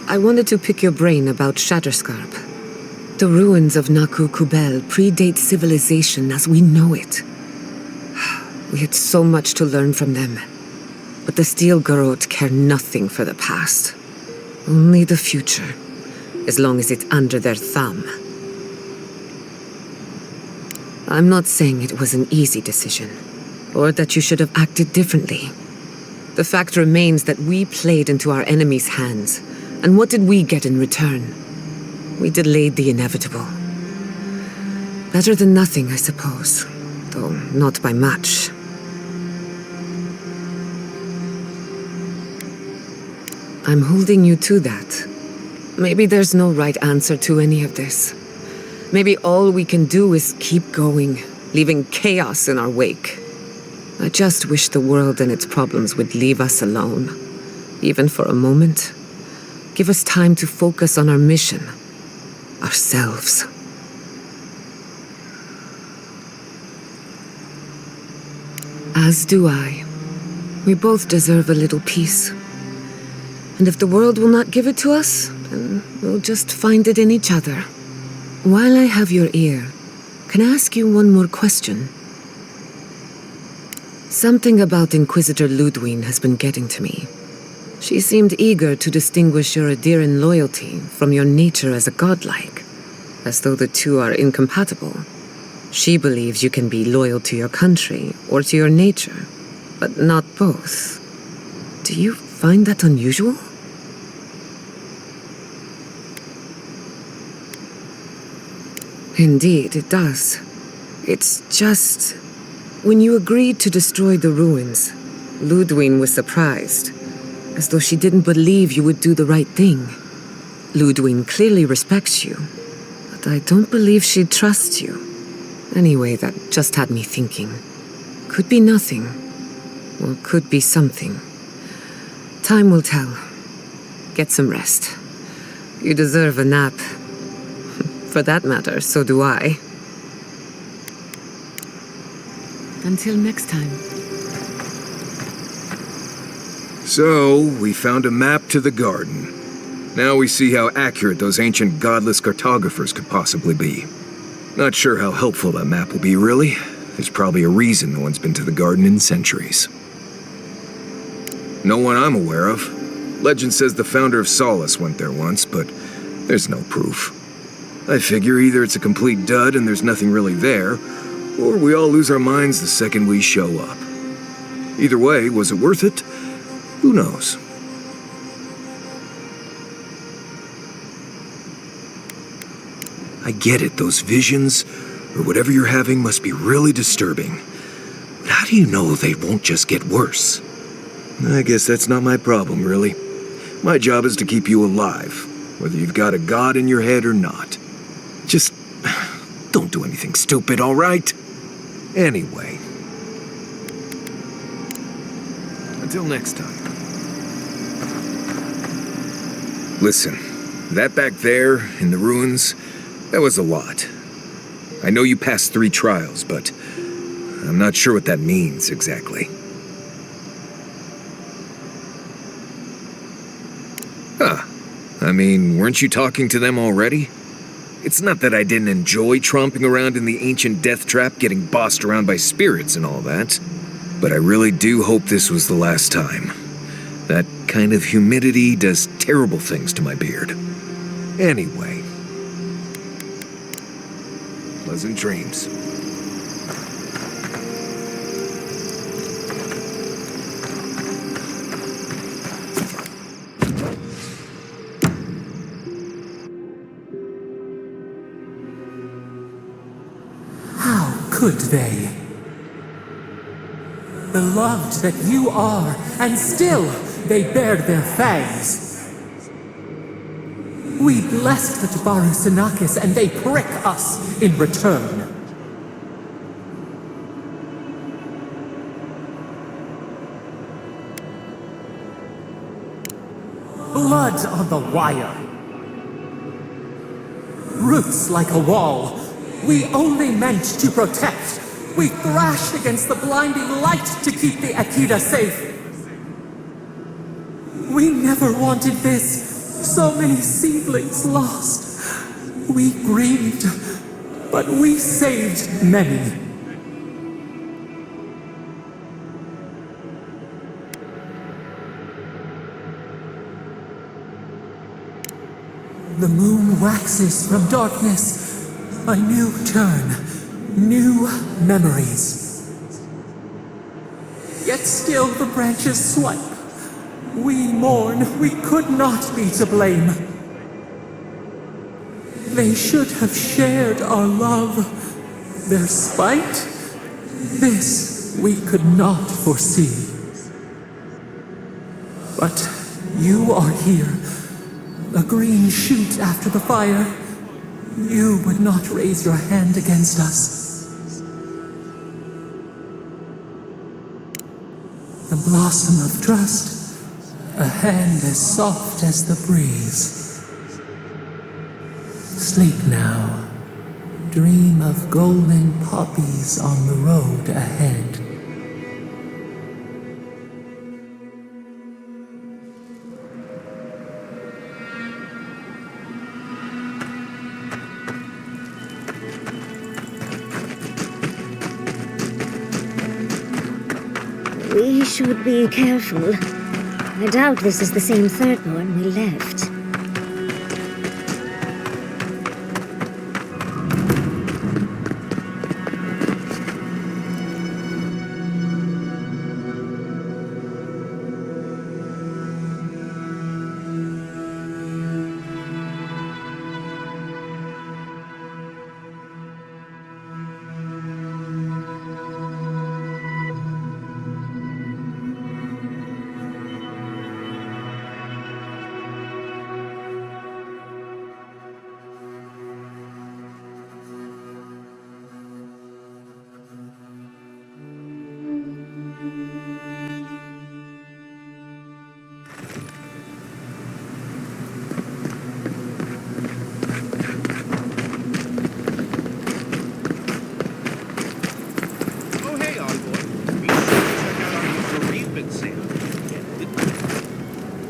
I wanted to pick your brain about Shatterscarp. The ruins of Naku Kubel predate civilization as we know it. We had so much to learn from them. But the Steel Garrote care nothing for the past. Only the future, as long as it's under their thumb. I'm not saying it was an easy decision, or that you should have acted differently. The fact remains that we played into our enemy's hands, and what did we get in return? We delayed the inevitable. Better than nothing, I suppose, though not by much. I'm holding you to that. Maybe there's no right answer to any of this. Maybe all we can do is keep going, leaving chaos in our wake. I just wish the world and its problems would leave us alone, even for a moment. Give us time to focus on our mission, ourselves. As do I. We both deserve a little peace. And if the world will not give it to us, then we'll just find it in each other. While I have your ear, can I ask you one more question? Something about Inquisitor Ludwine has been getting to me. She seemed eager to distinguish your Adiran loyalty from your nature as a godlike, as though the two are incompatible. She believes you can be loyal to your country or to your nature, but not both. Do you find that unusual? Indeed, it does. It's just... When you agreed to destroy the ruins, Ludwine was surprised, as though she didn't believe you would do the right thing. Ludwine clearly respects you, but I don't believe she trusts you. Anyway, that just had me thinking. Could be nothing, or could be something. Time will tell. Get some rest. You deserve a nap. For that matter, so do I. Until next time. So, we found a map to the garden. Now we see how accurate those ancient godless cartographers could possibly be. Not sure how helpful that map will be, really. There's probably a reason no one's been to the garden in centuries. No one I'm aware of. Legend says the founder of Solace went there once, but there's no proof. I figure either it's a complete dud and there's nothing really there, or we all lose our minds the second we show up. Either way, was it worth it? Who knows? I get it, those visions, or whatever you're having, must be really disturbing. But how do you know they won't just get worse? I guess that's not my problem, really. My job is to keep you alive, whether you've got a god in your head or not. Just don't do anything stupid, all right? Anyway. Until next time. Listen, that back there, in the ruins, that was a lot. I know you passed 3 trials, but I'm not sure what that means exactly. Huh. I mean, weren't you talking to them already? It's not that I didn't enjoy tromping around in the ancient death trap, getting bossed around by spirits and all that. But I really do hope this was the last time. That kind of humidity does terrible things to my beard. Anyway. Pleasant dreams. Could they? Beloved that you are, and still they bared their fangs. We blessed the Tabaru and they prick us in return. Blood on the wire. Roots like a wall. We only meant to protect, We thrash against the blinding light to keep the Akita safe. We never wanted this. So many seedlings lost. We grieved, but we saved many. The moon waxes from darkness. A new turn, new memories. Yet still the branches swipe. We mourn, we could not be to blame. They should have shared our love. Their spite, this we could not foresee. But you are here, a green shoot after the fire. You would not raise your hand against us. The blossom of trust, a hand as soft as the breeze. Sleep now. Dream of golden poppies on the road ahead. We should be careful. I doubt this is the same Thirdborn we left.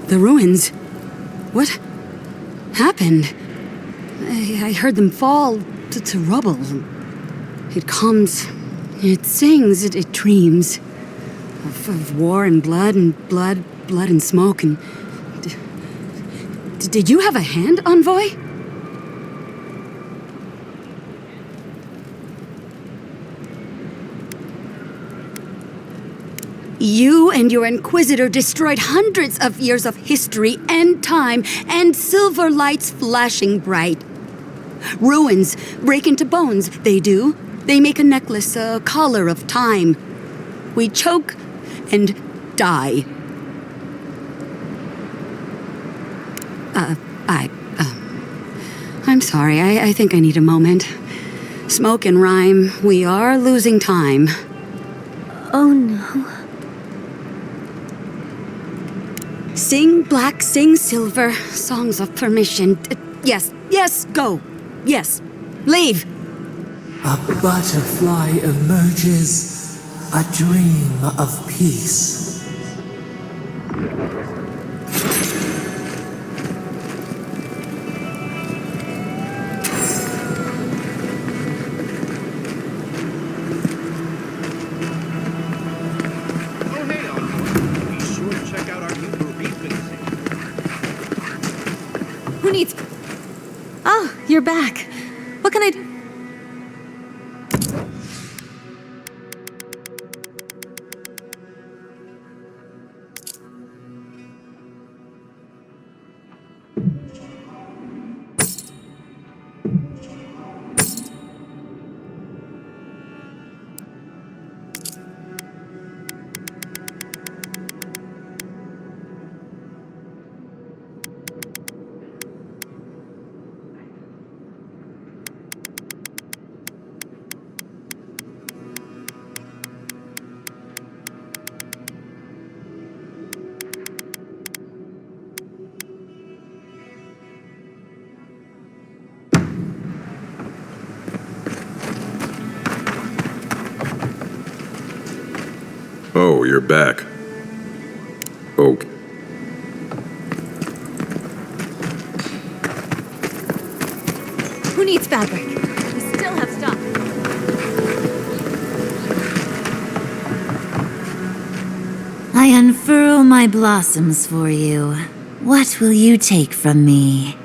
The ruins? What happened? I heard them fall to rubble. It comes, it sings, it dreams of war and blood and smoke. And did you have a hand, Envoy? You and your Inquisitor destroyed hundreds of years of history and time, and silver lights flashing bright. Ruins break into bones, they do. They make a necklace, a collar of time. We choke and die. I'm sorry, I think I need a moment. Smoke and rhyme, we are losing time. Oh no. Sing black, sing silver, songs of permission. Yes, go. Yes, leave. A butterfly emerges, a dream of peace. Who needs... Oh, you're back. What can I do? Oh, you're back. Okay. Who needs fabric? We still have stock. I unfurl my blossoms for you. What will you take from me?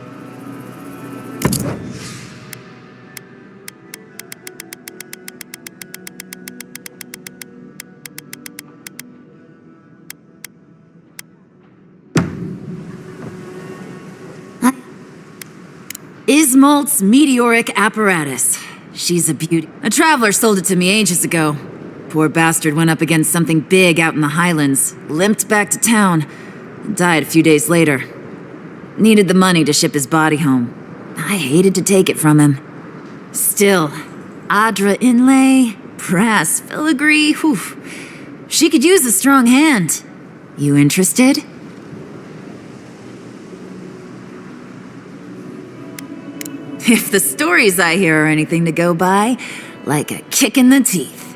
Ismalt's meteoric apparatus. She's a beauty. A traveler sold it to me ages ago. Poor bastard went up against something big out in the highlands, limped back to town, and died a few days later. Needed the money to ship his body home. I hated to take it from him. Still, Adra inlay, brass filigree, whew. She could use a strong hand. You interested? If the stories I hear are anything to go by, like a kick in the teeth.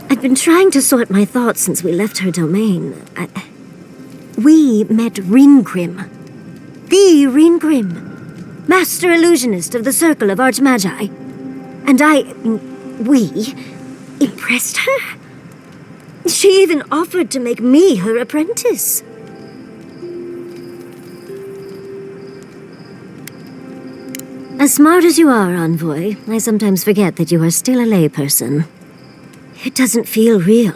I've been trying to sort my thoughts since we left her domain. We met Ringrim. The Ringrim. Master illusionist of the Circle of Archmagi. And we impressed her. She even offered to make me her apprentice. As smart as you are, Envoy, I sometimes forget that you are still a layperson. It doesn't feel real,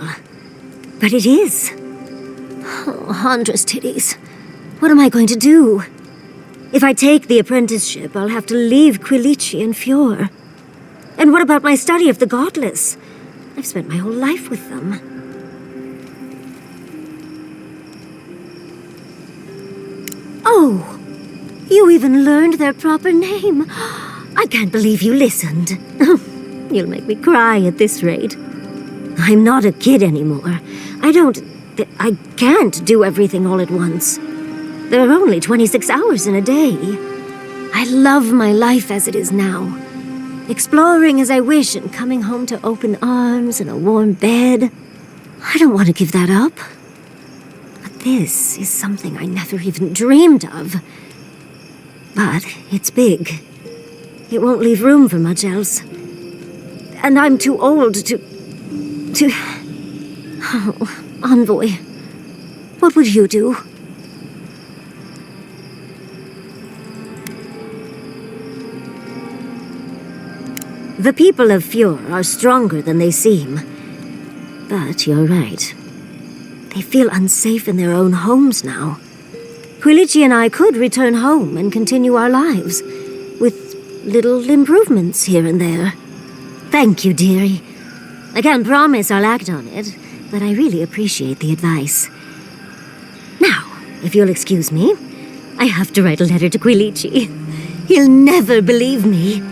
but it is. Oh, Handra's titties. What am I going to do? If I take the apprenticeship, I'll have to leave Quilici and Fjord. And what about my study of the Godless? I've spent my whole life with them. Oh, you even learned their proper name. I can't believe you listened. You'll make me cry at this rate. I'm not a kid anymore. I can't do everything all at once. There are only 26 hours in a day. I love my life as it is now. Exploring as I wish and coming home to open arms and a warm bed. I don't want to give that up. But this is something I never even dreamed of. But it's big. It won't leave room for much else. And I'm too old to... Oh, Envoy, what would you do? The people of Fjord are stronger than they seem. But you're right. They feel unsafe in their own homes now. Quilici and I could return home and continue our lives, with little improvements here and there. Thank you, dearie. I can't promise I'll act on it, but I really appreciate the advice. Now, if you'll excuse me, I have to write a letter to Quilici. He'll never believe me.